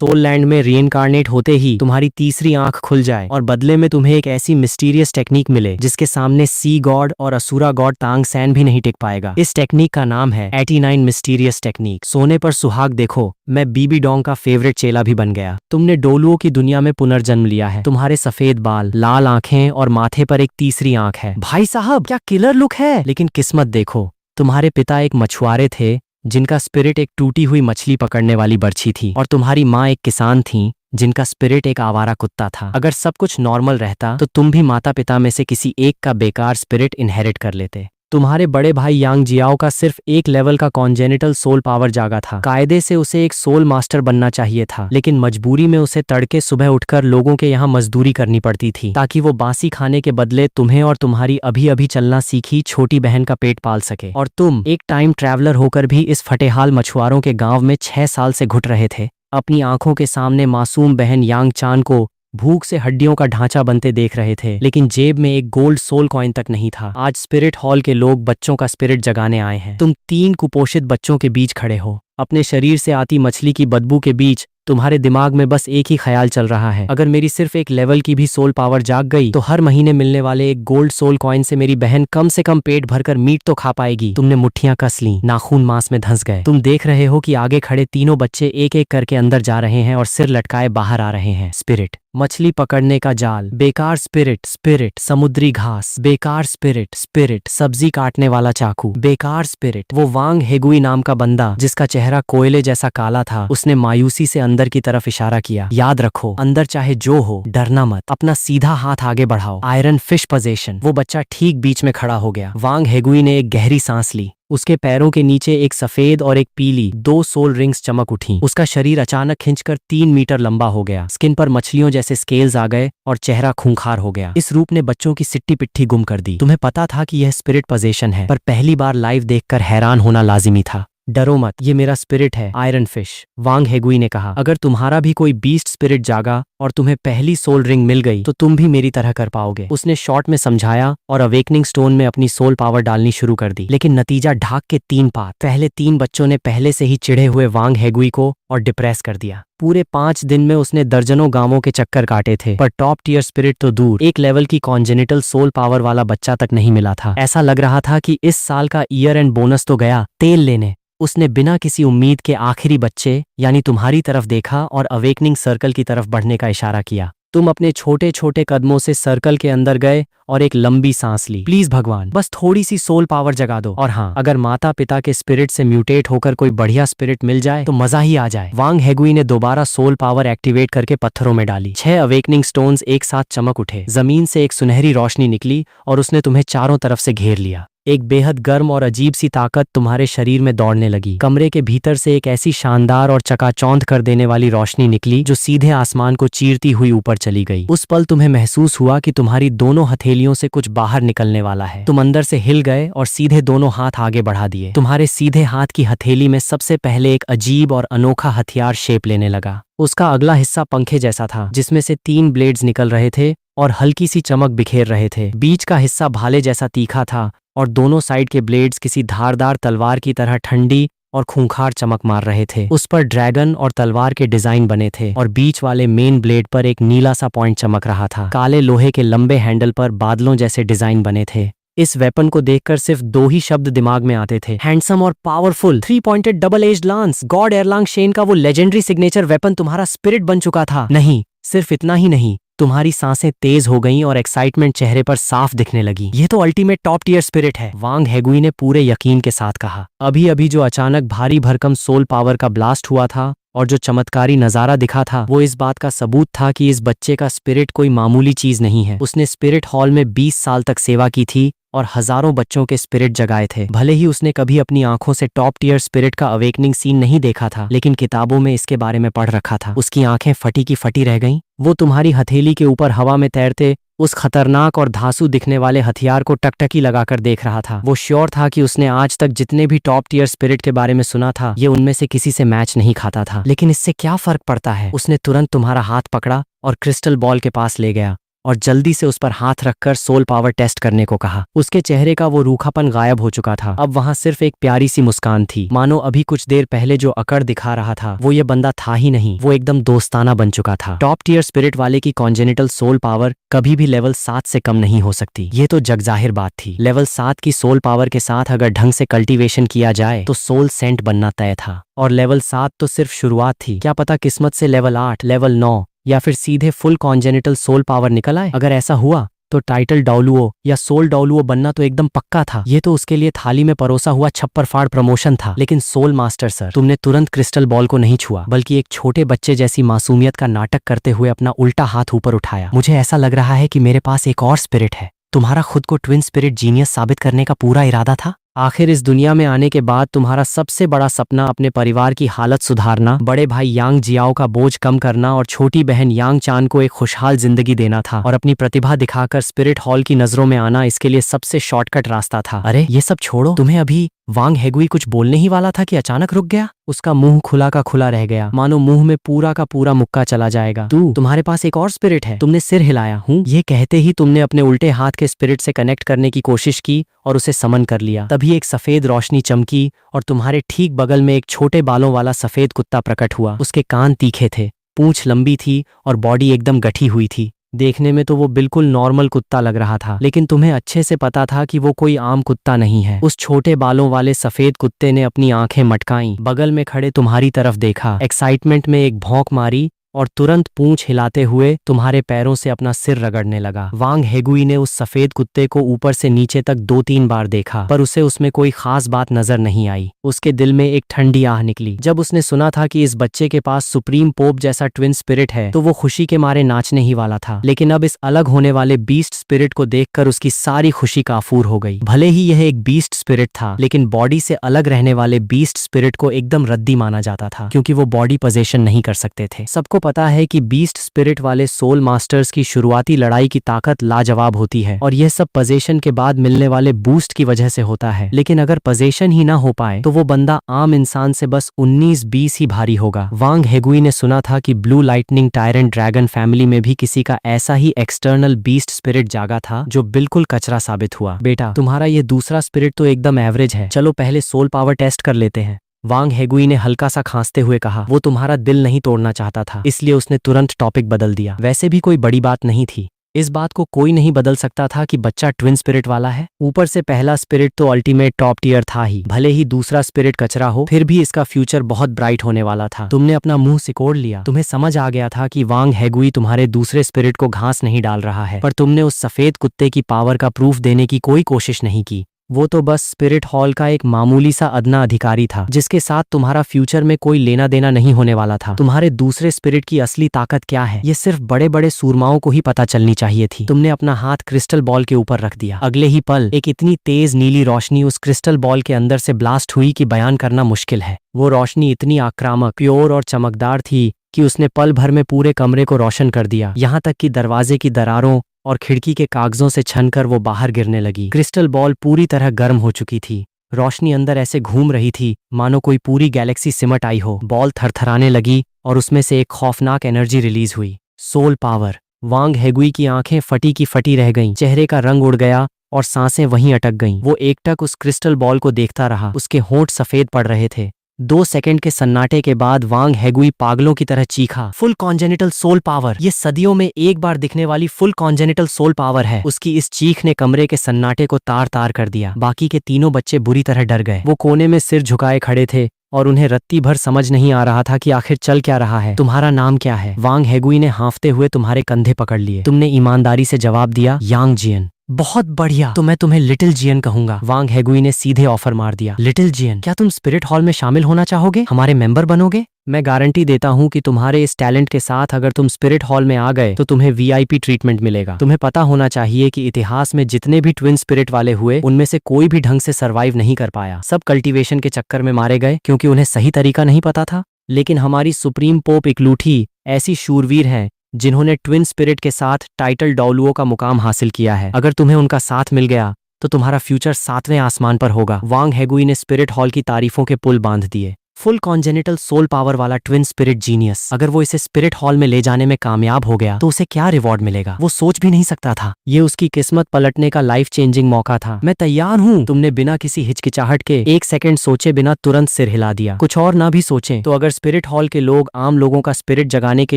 Soul land में रीइंकार्नेट होते ही तुम्हारी तीसरी आंख खुल जाए और बदले में तुम्हें एक ऐसी मिस्टीरियस टेक्निक मिले जिसके सामने सी गॉड और असुरा गॉड तांग सैन भी नहीं टिक पाएगा। इस टेक्निक का नाम है 89 मिस्टीरियस टेक्निक। सोने पर सुहाग देखो, मैं बीबी डोंग का फेवरेट चेला भी बन गया। तुमने डोलुओं की दुनिया में पुनर्जन्म लिया है। तुम्हारे सफेद बाल, लाल आंखें और माथे पर एक तीसरी आंख है। भाई साहब, क्या किलर लुक है। लेकिन किस्मत देखो, तुम्हारे पिता एक मछुआरे थे जिनका स्पिरिट एक टूटी हुई मछली पकड़ने वाली बर्छी थी, और तुम्हारी माँ एक किसान थी जिनका स्पिरिट एक आवारा कुत्ता था। अगर सब कुछ नॉर्मल रहता तो तुम भी माता पिता में से किसी एक का बेकार स्पिरिट इनहेरिट कर लेते। तुम्हारे बड़े भाई यांग जियाओ का सिर्फ एक लेवल का कॉन्जेनिटल सोल पावर जागा था। कायदे से उसे एक सोल मास्टर बनना चाहिए था, लेकिन मजबूरी में उसे तड़के सुबह उठकर लोगों के यहाँ मजदूरी करनी पड़ती थी ताकि वो बासी खाने के बदले तुम्हें और तुम्हारी अभी अभी चलना सीखी छोटी बहन का पेट पाल सके। और तुम एक टाइम ट्रैवलर होकर भी इस फटेहाल मछुआरों के गाँव में 6 साल से घुट रहे थे, अपनी आंखों के सामने मासूम बहन यांग चान को भूख से हड्डियों का ढांचा बनते देख रहे थे, लेकिन जेब में एक गोल्ड सोल कॉइन तक नहीं था। आज स्पिरिट हॉल के लोग बच्चों का स्पिरिट जगाने आए हैं। तुम 3 कुपोषित बच्चों के बीच खड़े हो। अपने शरीर से आती मछली की बदबू के बीच तुम्हारे दिमाग में बस एक ही ख्याल चल रहा है, अगर मेरी सिर्फ एक लेवल की भी सोल पावर जाग गई तो हर महीने मिलने वाले एक गोल्ड सोल कॉइन से मेरी बहन कम से कम पेट भरकर मीट तो खा पाएगी। तुमने मुट्ठियां कस ली, नाखून मांस में धंस गए। तुम देख रहे हो कि आगे खड़े तीनों बच्चे एक एक करके अंदर जा रहे हैं और सिर लटकाए बाहर आ रहे हैं। स्पिरिट, मछली पकड़ने का जाल, बेकार स्पिरिट, स्पिरिट, समुद्री घास, बेकार स्पिरिट, स्पिरिट, सब्जी काटने वाला चाकू, बेकार स्पिरिट। वो वांग हेगुई नाम का बंदा जिसका चेहरा कोयले जैसा काला था, उसने मायूसी से अंदर की तरफ इशारा किया। याद रखो, अंदर चाहे जो हो, डरना मत, अपना सीधा हाथ आगे बढ़ाओ। Iron fish position. वो बच्चा ठीक बीच में खड़ा हो गया। वांग हेगुई ने एक गहरी सांस ली। उसके पैरों के नीचे एक सफेद और एक पीली 2 सोल रिंग्स चमक उठी। उसका शरीर अचानक खिंचकर 3 मीटर लंबा हो गया। स्किन पर मछलियों जैसे स्केल्स आ गए और चेहरा खूंखार हो गया। इस रूप ने बच्चों की सिट्टी पिट्ठी गुम कर दी। तुम्हें पता था कि यह स्पिरिट पोजीशन है, पर पहली बार लाइव देखकर हैरान होना लाजिमी था। डरो मत, ये मेरा स्पिरिट है, आयरन फिश, वांग हेगुई ने कहा। अगर तुम्हारा भी कोई बीस्ट स्पिरिट जागा और तुम्हें पहली सोल रिंग मिल गई तो तुम भी मेरी तरह कर पाओगे। उसने शॉर्ट में समझाया और अवेकनिंग स्टोन में अपनी सोल पावर डालनी शुरू कर दी। लेकिन नतीजा ढाक के 3 पात। पहले 3 बच्चों ने पहले से ही चिढ़े हुए वांग हेगुई को और डिप्रेस कर दिया। पूरे 5 दिन में उसने दर्जनों गांवों के चक्कर काटे थे, पर टॉप टियर स्पिरिट तो दूर, एक लेवल की कॉन्जेनिटल सोल पावर वाला बच्चा तक नहीं मिला था। ऐसा लग रहा था कि इस साल का ईयर एंड बोनस तो गया तेल लेने। उसने बिना किसी उम्मीद के आखिरी बच्चे यानी तुम्हारी तरफ देखा और अवेकनिंग सर्कल की तरफ बढ़ने का इशारा किया। तुम अपने छोटे छोटे कदमों से सर्कल के अंदर गए और एक लंबी सांस ली। प्लीज भगवान, बस थोड़ी सी सोल पावर जगा दो। और हाँ, अगर माता पिता के स्पिरिट से म्यूटेट होकर कोई बढ़िया स्पिरिट मिल जाए तो मजा ही आ जाए। वांग हेगुई ने दोबारा सोल पावर एक्टिवेट करके पत्थरों में डाली। 6 अवेकनिंग स्टोन्स एक साथ चमक उठे। जमीन से एक सुनहरी रोशनी निकली और उसने तुम्हें चारों तरफ से घेर लिया। एक बेहद गर्म और अजीब सी ताकत तुम्हारे शरीर में दौड़ने लगी। कमरे के भीतर से एक ऐसी शानदार और चकाचौंध कर देने वाली रोशनी निकली जो सीधे आसमान को चीरती हुई ऊपर चली गई। उस पल तुम्हें महसूस हुआ कि तुम्हारी दोनों हथेलियों से कुछ बाहर निकलने वाला है। तुम अंदर से हिल गए और सीधे दोनों हाथ आगे बढ़ा दिए। तुम्हारे सीधे हाथ की हथेली में सबसे पहले एक अजीब और अनोखा हथियार शेप लेने लगा। उसका अगला हिस्सा पंखे जैसा था जिसमें से 3 ब्लेड्स निकल रहे थे और हल्की सी चमक बिखेर रहे थे। बीच का हिस्सा भाले जैसा तीखा था और दोनों साइड के ब्लेड्स किसी धारदार तलवार की तरह ठंडी और खूंखार चमक मार रहे थे। उस पर ड्रैगन और तलवार के डिजाइन बने थे और बीच वाले मेन ब्लेड पर एक नीला सा पॉइंट चमक रहा था। काले लोहे के लंबे हैंडल पर बादलों जैसे डिजाइन बने थे। इस वेपन को देखकर सिर्फ 2 ही शब्द दिमाग में आते थे, हैंडसम और powerful. 3 pointed double edged lance. God Erlang Shane का वो लेजेंडरी सिग्नेचर वेपन तुम्हारा स्पिरिट बन चुका था। नहीं, सिर्फ इतना ही नहीं, तुम्हारी सांसें तेज हो गईं और एक्साइटमेंट चेहरे पर साफ दिखने लगी। ये तो अल्टीमेट टॉप टियर स्पिरिट है, वांग हेगुई ने पूरे यकीन के साथ कहा। अभी अभी जो अचानक भारी भरकम सोल पावर का ब्लास्ट हुआ था और जो चमत्कारी नजारा दिखा था वो इस बात का सबूत था कि इस बच्चे का स्पिरिट कोई मामूली चीज नहीं है। उसने स्पिरिट हॉल में 20 साल तक सेवा की थी और हजारों बच्चों के स्पिरिट जगाए थे। भले ही उसने कभी अपनी आंखों से टॉप टियर स्पिरिट का अवेकनिंग सीन नहीं देखा था, लेकिन किताबों में इसके बारे में पढ़ रखा था। उसकी आंखें फटी की फटी रह गईं। वो तुम्हारी हथेली के ऊपर हवा में तैरते उस खतरनाक और धांसू दिखने वाले हथियार को टकटकी लगाकर देख रहा था। वो श्योर था कि उसने आज तक जितने भी टॉप टियर स्पिरिट के बारे में सुना था ये उनमें से किसी से मैच नहीं खाता था। लेकिन इससे क्या फर्क पड़ता है? उसने तुरंत तुम्हारा हाथ पकड़ा और क्रिस्टल बॉल के पास ले गया और जल्दी से उस पर हाथ रखकर सोल पावर टेस्ट करने को कहा। उसके चेहरे का वो रूखापन गायब हो चुका था। अब वहां सिर्फ एक प्यारी सी मुस्कान थी, मानो अभी कुछ देर पहले जो अकड़ दिखा रहा था वो ये बंदा था ही नहीं, वो एकदम दोस्ताना बन चुका था। टॉप टियर स्पिरिट वाले की कॉन्जेनिटल सोल पावर कभी भी लेवल 7 से कम नहीं हो सकती, ये तो जगजाहिर बात थी। लेवल 7 की सोल पावर के साथ अगर ढंग से कल्टीवेशन किया जाए तो सोल सेंट बनना तय था। और लेवल 7 तो सिर्फ शुरुआत थी, क्या पता किस्मत से लेवल 8, लेवल 9 या फिर सीधे फुल कॉन्जेनिटल सोल पावर निकल आए। अगर ऐसा हुआ तो टाइटल डाउलुओ या सोल डाउलुओ बनना तो एकदम पक्का था। ये तो उसके लिए थाली में परोसा हुआ छप्पर फाड़ प्रमोशन था। लेकिन सोल मास्टर सर, तुमने तुरंत क्रिस्टल बॉल को नहीं छुआ, बल्कि एक छोटे बच्चे जैसी मासूमियत का नाटक करते हुए अपना उल्टा हाथ ऊपर उठाया। मुझे ऐसा लग रहा है कि मेरे पास एक और स्पिरिट है। तुम्हारा खुद को ट्विन स्पिरिट जीनियस साबित करने का पूरा इरादा था? आखिर इस दुनिया में आने के बाद तुम्हारा सबसे बड़ा सपना अपने परिवार की हालत सुधारना, बड़े भाई यांग जियाओ का बोझ कम करना और छोटी बहन यांग चान को एक खुशहाल जिंदगी देना था। और अपनी प्रतिभा दिखाकर स्पिरिट हॉल की नजरों में आना इसके लिए सबसे शॉर्टकट रास्ता था। अरे ये सब छोड़ो, तुम्हें अभी वांग हेगुई कुछ बोलने ही वाला था कि अचानक रुक गया। उसका मुंह खुला का खुला रह गया, मानो मुंह में पूरा का पूरा मुक्का चला जाएगा। तुम्हारे पास एक और स्पिरिट है, तुमने सिर हिलाया। हूँ ये कहते ही तुमने अपने उल्टे हाथ के स्पिरिट से कनेक्ट करने की कोशिश की और उसे समन कर लिया। तभी एक सफेद रोशनी चमकी और तुम्हारे ठीक बगल में एक छोटे बालों वाला सफेद कुत्ता प्रकट हुआ। उसके कान तीखे थे, पूंछ लंबी थी और बॉडी एकदम गठी हुई थी। देखने में तो वो बिल्कुल नॉर्मल कुत्ता लग रहा था, लेकिन तुम्हें अच्छे से पता था कि वो कोई आम कुत्ता नहीं है। उस छोटे बालों वाले सफेद कुत्ते ने अपनी आंखें मटकाईं, बगल में खड़े तुम्हारी तरफ देखा, एक्साइटमेंट में एक भौंक मारी और तुरंत पूंछ हिलाते हुए तुम्हारे पैरों से अपना सिर रगड़ने लगा। वांग हेगुई ने उस सफेद कुत्ते को ऊपर से नीचे तक 2-3 बार देखा, पर उसे उसमें कोई खास बात नजर नहीं आई। उसके दिल में एक ठंडी आह निकली जब उसने सुना था कि इस बच्चे के पास सुप्रीम पोप जैसा ट्विन स्पिरिट है, तो वो खुशी के मारे नाचने ही वाला था। लेकिन अब इस अलग होने वाले बीस्ट स्पिरिट को देखकर उसकी सारी खुशी काफूर हो गई। भले ही यह एक बीस्ट स्पिरिट था, लेकिन बॉडी से अलग रहने वाले बीस्ट स्पिरिट को एकदम रद्दी माना जाता था, क्योंकि वो बॉडी पोजेशन नहीं कर सकते थे। सबको पता है कि बीस्ट स्पिरिट वाले सोल मास्टर्स की शुरुआती लड़ाई की ताकत लाजवाब होती है और यह सब पोजेशन के बाद मिलने वाले बूस्ट की वजह से होता है। लेकिन अगर पोजेशन ही ना हो पाए तो वो बंदा आम इंसान से बस 19-20 ही भारी होगा। वांग हेगुई ने सुना था कि blue lightning tyrant dragon family में भी किसी का ऐसा ही एक्सटर्नल बीस्ट स्पिरिट जागा था, जो बिल्कुल कचरा साबित हुआ। बेटा, तुम्हारा ये दूसरा स्पिरिट तो एकदम एवरेज है, चलो पहले सोल पावर टेस्ट कर लेते हैं। वांग हेगुई ने हल्का सा खांसते हुए कहा। वो तुम्हारा दिल नहीं तोड़ना चाहता था, इसलिए उसने तुरंत टॉपिक बदल दिया। वैसे भी कोई बड़ी बात नहीं थी, इस बात को कोई नहीं बदल सकता था कि बच्चा ट्विन स्पिरिट वाला है। ऊपर से पहला स्पिरिट तो अल्टीमेट टॉप टियर था ही, भले ही दूसरा स्पिरिट कचरा हो, फिर भी इसका फ्यूचर बहुत ब्राइट होने वाला था। तुमने अपना मुंह सिकोड़ लिया। तुम्हें समझ आ गया था कि वांग हेगुई तुम्हारे दूसरे स्पिरिट को घास नहीं डाल रहा है, पर तुमने उस सफेद कुत्ते की पावर का प्रूफ देने की कोई कोशिश नहीं की। वो तो बस स्पिरिट हॉल का एक मामूली सा अदना अधिकारी था, जिसके साथ तुम्हारा फ्यूचर में कोई लेना देना नहीं होने वाला था। तुम्हारे दूसरे स्पिरिट की असली ताकत क्या है, ये सिर्फ बड़े बड़े सूरमाओं को ही पता चलनी चाहिए थी। तुमने अपना हाथ क्रिस्टल बॉल के ऊपर रख दिया। अगले ही पल एक इतनी तेज नीली रोशनी उस क्रिस्टल बॉल के अंदर से ब्लास्ट हुई कि बयान करना मुश्किल है। वो रोशनी इतनी आक्रामक, प्योर और चमकदार थी कि उसने पल भर में पूरे कमरे को रोशन कर दिया, यहाँ तक कि दरवाजे की दरारों और खिड़की के कागजों से छनकर वो बाहर गिरने लगी। क्रिस्टल बॉल पूरी तरह गर्म हो चुकी थी। रोशनी अंदर ऐसे घूम रही थी मानो कोई पूरी गैलेक्सी सिमट आई हो। बॉल थरथराने लगी और उसमें से एक खौफनाक एनर्जी रिलीज हुई, सोल पावर। वांग हेगुई की आंखें फटी की फटी रह गईं, चेहरे का रंग उड़ गया और सांसें वहीं अटक गईं। वो एकटक उस क्रिस्टल बॉल को देखता रहा, उसके होंठ सफेद पड़ रहे थे। 2 सेकंड के सन्नाटे के बाद वांग हेगुई पागलों की तरह चीखा, फुल कॉन्जेनिटल सोल पावर! ये सदियों में एक बार दिखने वाली फुल कॉन्जेनिटल सोल पावर है। उसकी इस चीख ने कमरे के सन्नाटे को तार तार कर दिया। बाकी के तीनों बच्चे बुरी तरह डर गए। वो कोने में सिर झुकाए खड़े थे और उन्हें रत्ती भर समझ नहीं आ रहा था कि आखिर चल क्या रहा है। तुम्हारा नाम क्या है? वांग हेगुई ने हांफते हुए तुम्हारे कंधे पकड़ लिए। तुमने ईमानदारी से जवाब दिया, यांग जियन। बहुत बढ़िया, तो मैं तुम्हें लिटिल जियन कहूंगा। वांग हेगुई ने सीधे ऑफर मार दिया। लिटिल जियन, क्या तुम स्पिरिट हॉल में शामिल होना चाहोगे? हमारे मेंबर बनोगे? मैं गारंटी देता हूँ कि तुम्हारे इस टैलेंट के साथ अगर तुम स्पिरिट हॉल में आ गए तो तुम्हें वीआईपी ट्रीटमेंट मिलेगा। तुम्हें पता होना चाहिए कि इतिहास में जितने भी ट्विन स्पिरिट वाले हुए, उनमें से कोई भी ढंग से सरवाइव नहीं कर पाया। सब कल्टीवेशन के चक्कर में मारे गए क्योंकि उन्हें सही तरीका नहीं पता था। लेकिन हमारी सुप्रीम पोप इक्लूठी ऐसी शूरवीर हैं जिन्होंने ट्विन स्पिरिट के साथ टाइटल डाउलुओ का मुकाम हासिल किया है। अगर तुम्हें उनका साथ मिल गया तो तुम्हारा फ्यूचर 7वें आसमान पर होगा। वांग हेगुई ने स्पिरिट हॉल की तारीफों के पुल बांध दिए। फुल कॉन्जेनिटल सोल पावर वाला ट्विन स्पिरिट जीनियस। अगर वो इसे स्पिरिट हॉल में ले जाने में कामयाब हो गया तो उसे क्या रिवॉर्ड मिलेगा वो सोच भी नहीं सकता था। ये उसकी किस्मत पलटने का लाइफ चेंजिंग मौका था। मैं तैयार हूँ। तुमने बिना किसी हिचकिचाहट के एक सेकंड सोचे बिना तुरंत सिर हिला दिया। कुछ और ना भी सोचें तो अगर स्पिरिट हॉल के लोग आम लोगों का स्पिरिट जगाने के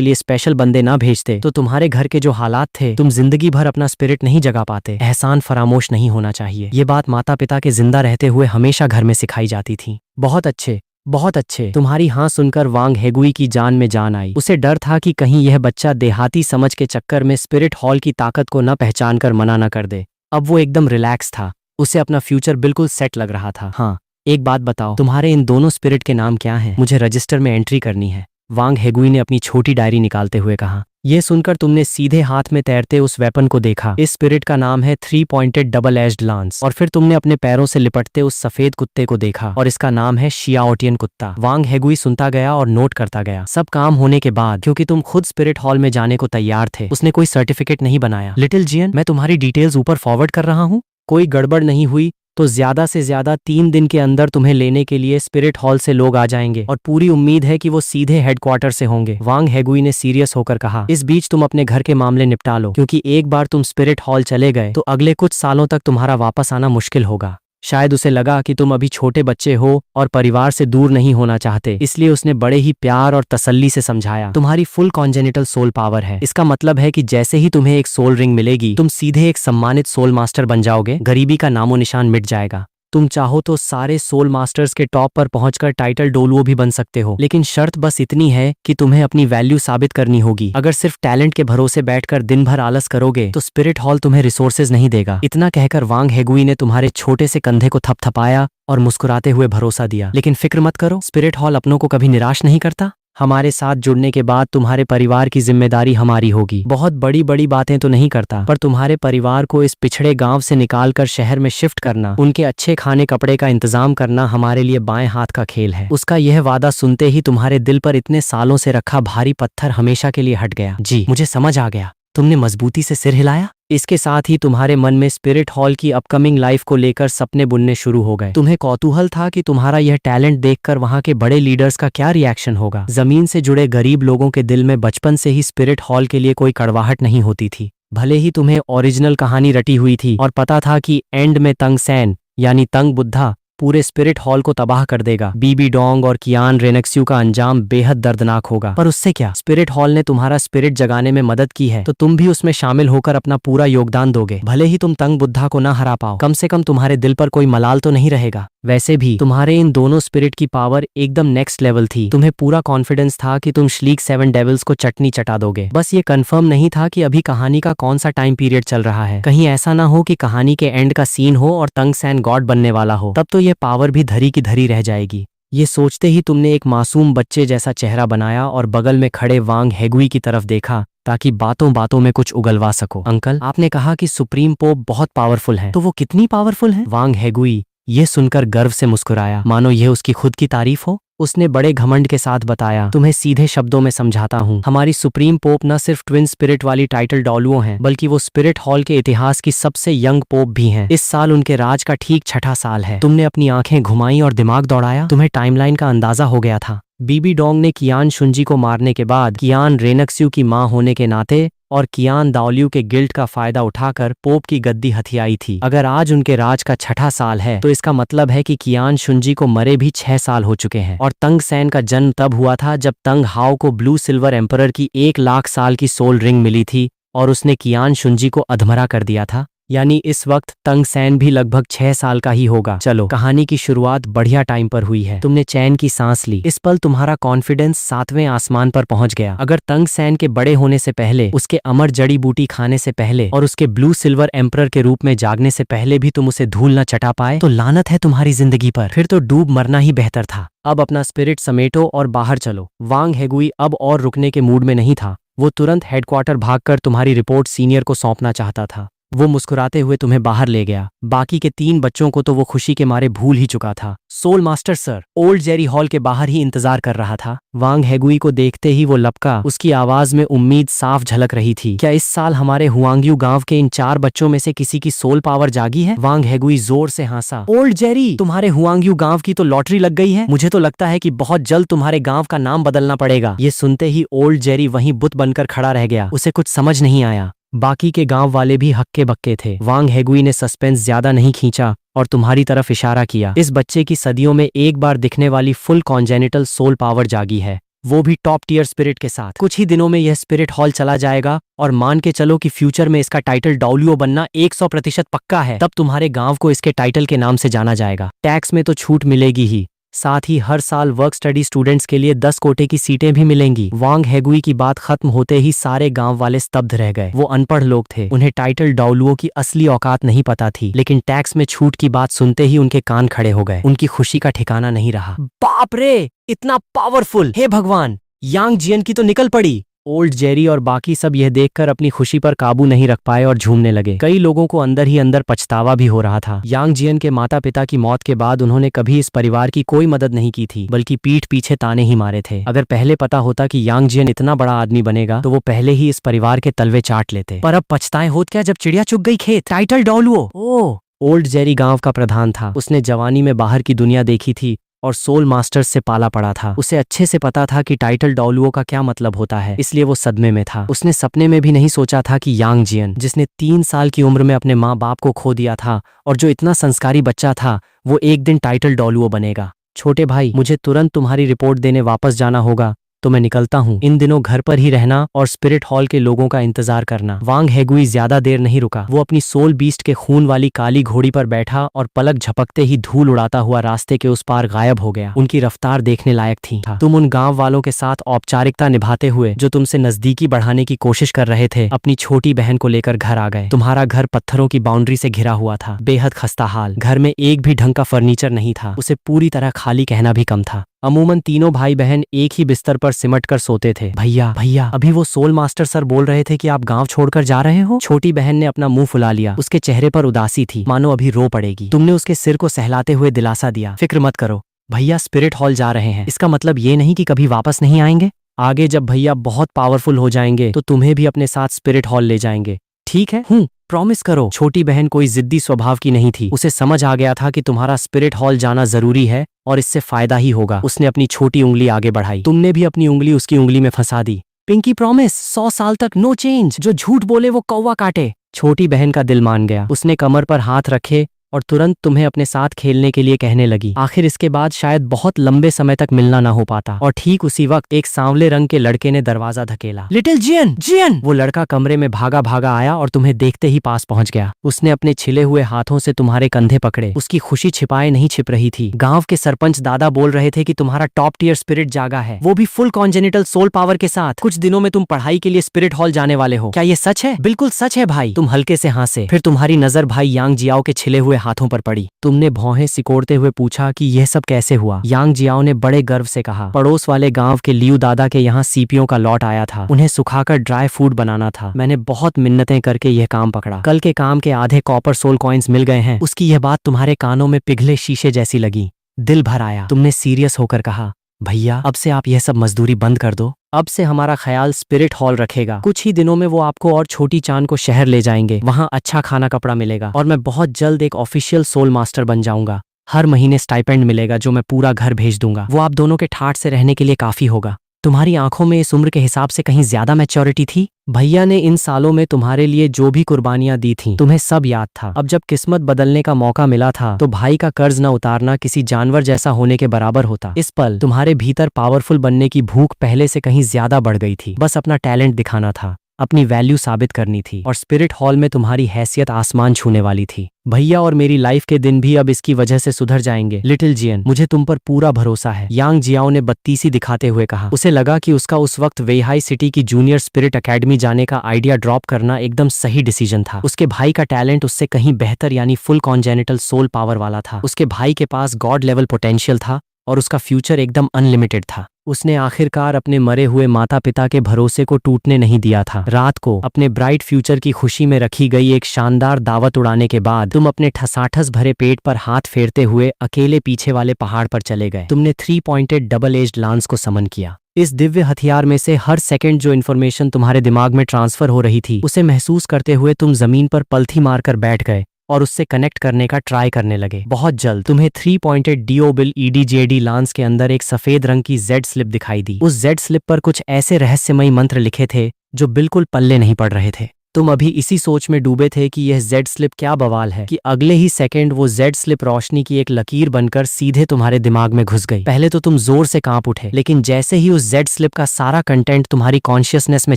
लिए स्पेशल बंदे ना भेजते तो तुम्हारे घर के जो हालात थे तुम जिंदगी भर अपना स्पिरिट नहीं जगा पाते। एहसान फरामोश नहीं होना चाहिए। ये बात माता पिता के जिंदा रहते हुए हमेशा घर में सिखाई जाती थी। बहुत अच्छे, बहुत अच्छे। तुम्हारी हाँ सुनकर वांग हेगुई की जान में जान आई। उसे डर था कि कहीं यह बच्चा देहाती समझ के चक्कर में स्पिरिट हॉल की ताकत को न पहचान कर मना न कर दे। अब वो एकदम रिलैक्स था। उसे अपना फ्यूचर बिल्कुल सेट लग रहा था। हाँ, एक बात बताओ, तुम्हारे इन दोनों स्पिरिट के नाम क्या हैं? मुझे रजिस्टर में एंट्री करनी है, वांग हेगुई ने अपनी छोटी डायरी निकालते हुए कहा। यह सुनकर तुमने सीधे हाथ में तैरते उस वेपन को देखा। इस स्पिरिट का नाम है 3 पॉइंटेड डबल एज्ड लांस। और फिर तुमने अपने पैरों से लिपटते उस सफेद कुत्ते को देखा और इसका नाम है शियाओटियन कुत्ता। वांग हेगुई सुनता गया और नोट करता गया। सब काम होने के बाद, क्योंकि तुम खुद स्पिरिट हॉल में जाने को तैयार थे, उसने कोई सर्टिफिकेट नहीं बनाया। लिटिल जियन, मैं तुम्हारी डिटेल्स ऊपर फॉरवर्ड कर रहा हूँ। कोई गड़बड़ नहीं हुई तो ज्यादा से ज्यादा 3 दिन के अंदर तुम्हें लेने के लिए स्पिरिट हॉल से लोग आ जाएंगे और पूरी उम्मीद है कि वो सीधे हेडक्वार्टर से होंगे। वांग हेगुई ने सीरियस होकर कहा। इस बीच तुम अपने घर के मामले निपटा लो, क्योंकि एक बार तुम स्पिरिट हॉल चले गए तो अगले कुछ सालों तक तुम्हारा वापस आना मुश्किल होगा। शायद उसे लगा कि तुम अभी छोटे बच्चे हो और परिवार से दूर नहीं होना चाहते, इसलिए उसने बड़े ही प्यार और तसल्ली से समझाया। तुम्हारी फुल कॉन्जेनिटल सोल पावर है। इसका मतलब है कि जैसे ही तुम्हें एक सोल रिंग मिलेगी तुम सीधे एक सम्मानित सोल मास्टर बन जाओगे। गरीबी का नामो निशान मिट जाएगा। तुम चाहो तो सारे सोल मास्टर्स के टॉप पर पहुंचकर टाइटल डोलुओ भी बन सकते हो, लेकिन शर्त बस इतनी है कि तुम्हें अपनी वैल्यू साबित करनी होगी। अगर सिर्फ टैलेंट के भरोसे बैठकर दिन भर आलस करोगे तो स्पिरिट हॉल तुम्हें रिसोर्सेज नहीं देगा। इतना कहकर वांग हेगुई ने तुम्हारे छोटे से कंधे को थपथपाया और मुस्कुराते हुए भरोसा दिया। लेकिन फिक्र मत करो, स्पिरिट हॉल अपनों को कभी निराश नहीं करता। हमारे साथ जुड़ने के बाद तुम्हारे परिवार की जिम्मेदारी हमारी होगी। बहुत बड़ी बड़ी बातें तो नहीं करता, पर तुम्हारे परिवार को इस पिछड़े गांव से निकालकर शहर में शिफ्ट करना, उनके अच्छे खाने कपड़े का इंतजाम करना हमारे लिए बाएं हाथ का खेल है। उसका यह वादा सुनते ही तुम्हारे दिल पर इतने सालों से रखा भारी पत्थर हमेशा के लिए हट गया। जी, मुझे समझ आ गया। तुमने मजबूती से सिर हिलाया। इसके साथ ही तुम्हारे मन में स्पिरिट हॉल की अपकमिंग लाइफ को लेकर सपने बुनने शुरू हो गए। तुम्हें कौतूहल था कि तुम्हारा यह टैलेंट देखकर वहां के बड़े लीडर्स का क्या रिएक्शन होगा। जमीन से जुड़े गरीब लोगों के दिल में बचपन से ही स्पिरिट हॉल के लिए कोई कड़वाहट नहीं होती थी। भले ही तुम्हें ओरिजिनल कहानी रटी हुई थी और पता था कि एंड में तंग सैन यानी तंग बुद्धा पूरे स्पिरिट हॉल को तबाह कर देगा। बीबी डोंग और कियान रेनेक्स्यू का अंजाम बेहद दर्दनाक होगा, पर उससे क्या, स्पिरिट हॉल ने तुम्हारा स्पिरिट जगाने में मदद की है तो तुम भी उसमें शामिल होकर अपना पूरा योगदान दोगे। भले ही तुम तंग बुद्धा को ना हरा पाओ, कम से कम तुम्हारे दिल पर कोई मलाल तो नहीं रहेगा। वैसे भी तुम्हारे इन दोनों स्पिरिट की पावर एकदम नेक्स्ट लेवल थी। तुम्हें पूरा कॉन्फिडेंस था कि तुम श्लीक 7 डेविल्स को चटनी चटा दोगे। बस ये कंफर्म नहीं था कि अभी कहानी का कौन सा टाइम पीरियड चल रहा है। कहीं ऐसा ना हो कि कहानी के एंड का सीन हो और तंग सैन गॉड बनने वाला हो, तब तो ये पावर भी धरी की धरी रह जाएगी। ये सोचते ही तुमने एक मासूम बच्चे जैसा चेहरा बनाया और बगल में खड़े वांग हेगुई की तरफ देखा ताकि बातों बातों में कुछ उगलवा सको। अंकल, आपने कहा कि सुप्रीम पोप बहुत पावरफुल है, तो वो कितनी पावरफुल है? वांग हेगुई ये सुनकर गर्व से मुस्कुराया, मानो यह उसकी खुद की तारीफ हो। उसने बड़े घमंड के साथ बताया, तुम्हें सीधे शब्दों में समझाता हूँ, हमारी सुप्रीम पोप न सिर्फ ट्विन स्पिरिट वाली टाइटल डॉलुओ हैं, बल्कि वो स्पिरिट हॉल के इतिहास की सबसे यंग पोप भी हैं। इस साल उनके राज का ठीक 6ठा साल है। तुमने अपनी आंखें घुमाई और दिमाग दौड़ाया, तुम्हें टाइमलाइन का अंदाजा हो गया था। बीबी डोंग ने कियान शुंजी को मारने के बाद कियान रेनेक्स्यू की मां होने के नाते और कियान दाओलियू के गिल्ट का फायदा उठाकर पोप की गद्दी हथियाई थी। अगर आज उनके राज का 6ठा साल है तो इसका मतलब है कि कियान शुंजी को मरे भी 6 साल हो चुके हैं। और तंग सैन का जन्म तब हुआ था जब तंग हाओ को ब्लू सिल्वर एम्परर की 1 लाख साल की सोल रिंग मिली थी और उसने कियान शुंजी को अधमरा कर दिया था। यानी इस वक्त तंग सैन भी लगभग 6 साल का ही होगा। चलो, कहानी की शुरुआत बढ़िया टाइम पर हुई है। तुमने चैन की सांस ली। इस पल तुम्हारा कॉन्फिडेंस 7वें आसमान पर पहुंच गया। अगर तंग सैन के बड़े होने से पहले, उसके अमर जड़ी बूटी खाने से पहले और उसके ब्लू सिल्वर एम्परर के रूप में जागने से पहले भी तुम उसे धूल न चटा पाए तो लानत है तुम्हारी जिंदगी पर। फिर तो डूब मरना ही बेहतर था। अब अपना स्पिरिट समेटो और बाहर चलो। वांग हेगुई अब और रुकने के मूड में नहीं था। वो तुरंत हेडक्वार्टर भागकर तुम्हारी रिपोर्ट सीनियर को सौंपना चाहता था। वो मुस्कुराते हुए तुम्हें बाहर ले गया। बाकी के 3 बच्चों को तो वो खुशी के मारे भूल ही चुका था। Soul master sir old Jerry hall के बाहर ही इंतजार कर रहा था। वांग हेगुई को देखते ही वो लपका। उसकी आवाज में उम्मीद साफ झलक रही थी। क्या इस साल हमारे हुआंग्यू गांव के इन 4 बच्चों में से किसी की सोल पावर जागी है? वांग हेगुई जोर से हंसा। ओल्ड जेरी, तुम्हारे हुआंग्यू गांव की तो लॉटरी लग गई है। मुझे तो लगता है कि बहुत जल्द तुम्हारे गांव का नाम बदलना पड़ेगा। ये सुनते ही ओल्ड जेरी वहीं बुत बनकर खड़ा रह गया। उसे कुछ समझ नहीं आया। बाकी के गांव वाले भी हक्के बक्के थे। वांग हेगुई ने सस्पेंस ज्यादा नहीं खींचा और तुम्हारी तरफ इशारा किया। इस बच्चे की सदियों में एक बार दिखने वाली फुल कॉन्जेनिटल सोल पावर जागी है, वो भी टॉप टियर स्पिरिट के साथ। कुछ ही दिनों में यह स्पिरिट हॉल चला जाएगा और मान के चलो कि फ्यूचर में इसका टाइटल डब्ल्यूओ बनना 100% पक्का है। तब तुम्हारे गांव को इसके टाइटल के नाम से जाना जाएगा। टैक्स में तो छूट मिलेगी ही, साथ ही हर साल वर्क स्टडी स्टूडेंट्स के लिए 10 कोटे की सीटें भी मिलेंगी। वांग हेगुई की बात खत्म होते ही सारे गांव वाले स्तब्ध रह गए। वो अनपढ़ लोग थे, उन्हें टाइटल डब्ल्यूओ की असली औकात नहीं पता थी, लेकिन टैक्स में छूट की बात सुनते ही उनके कान खड़े हो गए। उनकी खुशी का ठिकाना नहीं रहा। बाप रे, इतना पावरफुल! हे भगवान, यांग जियन की तो निकल पड़ी। ओल्ड जेरी और बाकी सब यह देखकर अपनी खुशी पर काबू नहीं रख पाए और झूमने लगे। कई लोगों को अंदर ही अंदर पछतावा भी हो रहा था। यांग जियन के माता पिता की मौत के बाद उन्होंने कभी इस परिवार की कोई मदद नहीं की थी, बल्कि पीठ पीछे ताने ही मारे थे। अगर पहले पता होता कि यांग जियन इतना बड़ा आदमी बनेगा तो वो पहले ही इस परिवार के तलवे चाट लेते। पर अब पछताए होत क्या जब चिड़िया चुग गई खेत। टाइटल डब्ल्यूओ। ओह! ओल्ड जेरी गांव का प्रधान था। उसने जवानी में बाहर की दुनिया देखी थी और सोल मास्टर्स से पाला पड़ा था। उसे अच्छे से पता था कि टाइटल डब्ल्यूओ का क्या मतलब होता है, इसलिए वो सदमे में था। उसने सपने में भी नहीं सोचा था कि यांग जियन, जिसने 3 साल की उम्र में अपने माँ बाप को खो दिया था और जो इतना संस्कारी बच्चा था, वो एक दिन टाइटल डब्ल्यूओ बनेगा। छोटे भाई, मुझे तुरंत तुम्हारी रिपोर्ट देने वापस जाना होगा, तो मैं निकलता हूँ। इन दिनों घर पर ही रहना और स्पिरिट हॉल के लोगों का इंतजार करना। वांग हेगुई ज्यादा देर नहीं रुका। वो अपनी सोल बीस्ट के खून वाली काली घोड़ी पर बैठा और पलक झपकते ही धूल उड़ाता हुआ रास्ते के उस पार गायब हो गया। उनकी रफ्तार देखने लायक थी। तुम उन गांव वालों के साथ औपचारिकता निभाते हुए जो तुमसे नजदीकी बढ़ाने की कोशिश कर रहे थे, अपनी छोटी बहन को लेकर घर आ गए। तुम्हारा घर पत्थरों की बाउंड्री से घिरा हुआ था, बेहद खस्ता हाल। घर में एक भी ढंग का फर्नीचर नहीं था। उसे पूरी तरह खाली कहना भी कम था। अमूमन तीनों भाई बहन एक ही बिस्तर पर सिमट कर सोते थे। भैया भैया, अभी वो सोल मास्टर सर बोल रहे थे कि आप गांव छोड़कर जा रहे हो। छोटी बहन ने अपना मुंह फुला लिया। उसके चेहरे पर उदासी थी, मानो अभी रो पड़ेगी। तुमने उसके सिर को सहलाते हुए दिलासा दिया, फिक्र मत करो भैया, स्पिरिट हॉल जा रहे हैं। इसका मतलब ये नहीं कि कभी वापस नहीं आएंगे। आगे जब भैया बहुत पावरफुल हो जाएंगे तो तुम्हें भी अपने साथ स्पिरिट हॉल ले जाएंगे। ठीक है? प्रॉमिस करो। छोटी बहन कोई जिद्दी स्वभाव की नहीं थी। उसे समझ आ गया था कि तुम्हारा स्पिरिट हॉल जाना जरूरी है और इससे फायदा ही होगा। उसने अपनी छोटी उंगली आगे बढ़ाई। तुमने भी अपनी उंगली उसकी उंगली में फंसा दी। पिंकी प्रॉमिस, 100 साल तक नो चेंज। जो झूठ बोले वो कौवा काटे। छोटी बहन का दिल मान गया। उसने कमर पर हाथ रखे और तुरंत तुम्हें अपने साथ खेलने के लिए कहने लगी। आखिर इसके बाद शायद बहुत लंबे समय तक मिलना ना हो पाता। और ठीक उसी वक्त एक सांवले रंग के लड़के ने दरवाजा धकेला। लिटिल जियन, जियन! वो लड़का कमरे में भागा भागा आया और तुम्हें देखते ही पास पहुंच गया। उसने अपने छिले हुए हाथों से तुम्हारे कंधे पकड़े। उसकी खुशी छिपाए नहीं छिप रही थी। गांव के सरपंच दादा बोल रहे थे कि तुम्हारा टॉप टियर स्पिरिट जागा है, वो भी फुल कॉन्जेनिटल सोल पावर के साथ। कुछ दिनों में तुम पढ़ाई के लिए स्पिरिट हॉल जाने वाले हो। क्या ये सच है? बिल्कुल सच है भाई। तुम हल्के से हंसे। फिर तुम्हारी नजर भाई यांग जियाओ के छिले हुए हाथों पर पड़ी। तुमने भौहें सिकोड़ते हुए पूछा कि यह सब कैसे हुआ। यांग जियाओ ने बड़े गर्व से कहा, पड़ोस वाले गांव के लियू दादा के यहाँ सीपियों का लॉट आया था। उन्हें सुखाकर ड्राई फूड बनाना था। मैंने बहुत मिन्नतें करके यह काम पकड़ा। कल के काम के आधे कॉपर सोल कॉइन्स मिल गए हैं। उसकी यह बात तुम्हारे कानों में पिघले शीशे जैसी लगी। दिल भर आया। तुमने सीरियस होकर कहा, भैया अब से आप यह सब मजदूरी बंद कर दो। अब से हमारा ख्याल स्पिरिट हॉल रखेगा। कुछ ही दिनों में वो आपको और छोटी चांद को शहर ले जाएंगे। वहाँ अच्छा खाना कपड़ा मिलेगा और मैं बहुत जल्द एक ऑफिशियल सोल मास्टर बन जाऊंगा। हर महीने स्टाइपेंड मिलेगा जो मैं पूरा घर भेज दूंगा। वो आप दोनों के ठाठ से रहने के लिए काफी होगा। तुम्हारी आंखों में इस उम्र के हिसाब से कहीं ज्यादा मैच्योरिटी थी। भैया ने इन सालों में तुम्हारे लिए जो भी कुर्बानियां दी थीं, तुम्हें सब याद था। अब जब किस्मत बदलने का मौका मिला था तो भाई का कर्ज न उतारना किसी जानवर जैसा होने के बराबर होता। इस पल तुम्हारे भीतर पावरफुल बनने की भूख पहले से कहीं ज्यादा बढ़ गई थी। बस अपना टैलेंट दिखाना था, अपनी वैल्यू साबित करनी थी और स्पिरिट हॉल में तुम्हारी हैसियत आसमान छूने वाली थी। भैया और मेरी लाइफ के दिन भी अब इसकी वजह से सुधर जाएंगे। लिटिल जियन, मुझे तुम पर पूरा भरोसा है। यांग जियाओ ने बत्तीसी दिखाते हुए कहा। उसे लगा कि उसका उस वक्त वेहाई सिटी की जूनियर स्पिरिट एकेडमी जाने का आइडिया ड्रॉप करना एकदम सही डिसीजन था। उसके भाई का टैलेंट उससे कहीं बेहतर यानी फुल कॉन्जेनिटल सोल पावर वाला था। उसके भाई के पास गॉड लेवल पोटेंशियल था और उसका फ्यूचर एकदम अनलिमिटेड था। उसने आखिरकार अपने मरे हुए माता पिता के भरोसे को टूटने नहीं दिया था। रात को अपने ब्राइट फ्यूचर की खुशी में रखी गई एक शानदार दावत उड़ाने के बाद तुम अपने ठसाठस भरे पेट पर हाथ फेरते हुए अकेले पीछे वाले पहाड़ पर चले गए। तुमने 3 पॉइंटेड डबल एज्ड लांस को समन किया। इस दिव्य हथियार में से हर सेकंड जो इन्फॉर्मेशन तुम्हारे दिमाग में ट्रांसफर हो रही थी उसे महसूस करते हुए तुम जमीन पर पलथी मारकर बैठ गए और उससे कनेक्ट करने का ट्राई करने लगे। बहुत जल्द तुम्हें 3 पॉइंटेड डिओबिल ईडीजेडी लांस के अंदर एक सफेद रंग की जेड स्लिप दिखाई दी। उस जेड स्लिप पर कुछ ऐसे रहस्यमयी मंत्र लिखे थे जो बिल्कुल पल्ले नहीं पड़ रहे थे। तुम अभी इसी सोच में डूबे थे कि यह जेड स्लिप क्या बवाल है कि अगले ही सेकंड वो जेड स्लिप रोशनी की एक लकीर बनकर सीधे तुम्हारे दिमाग में घुस गई। पहले तो तुम जोर से कांप उठे, लेकिन जैसे ही उस जेड स्लिप का सारा कंटेंट तुम्हारी कॉन्शियसनेस में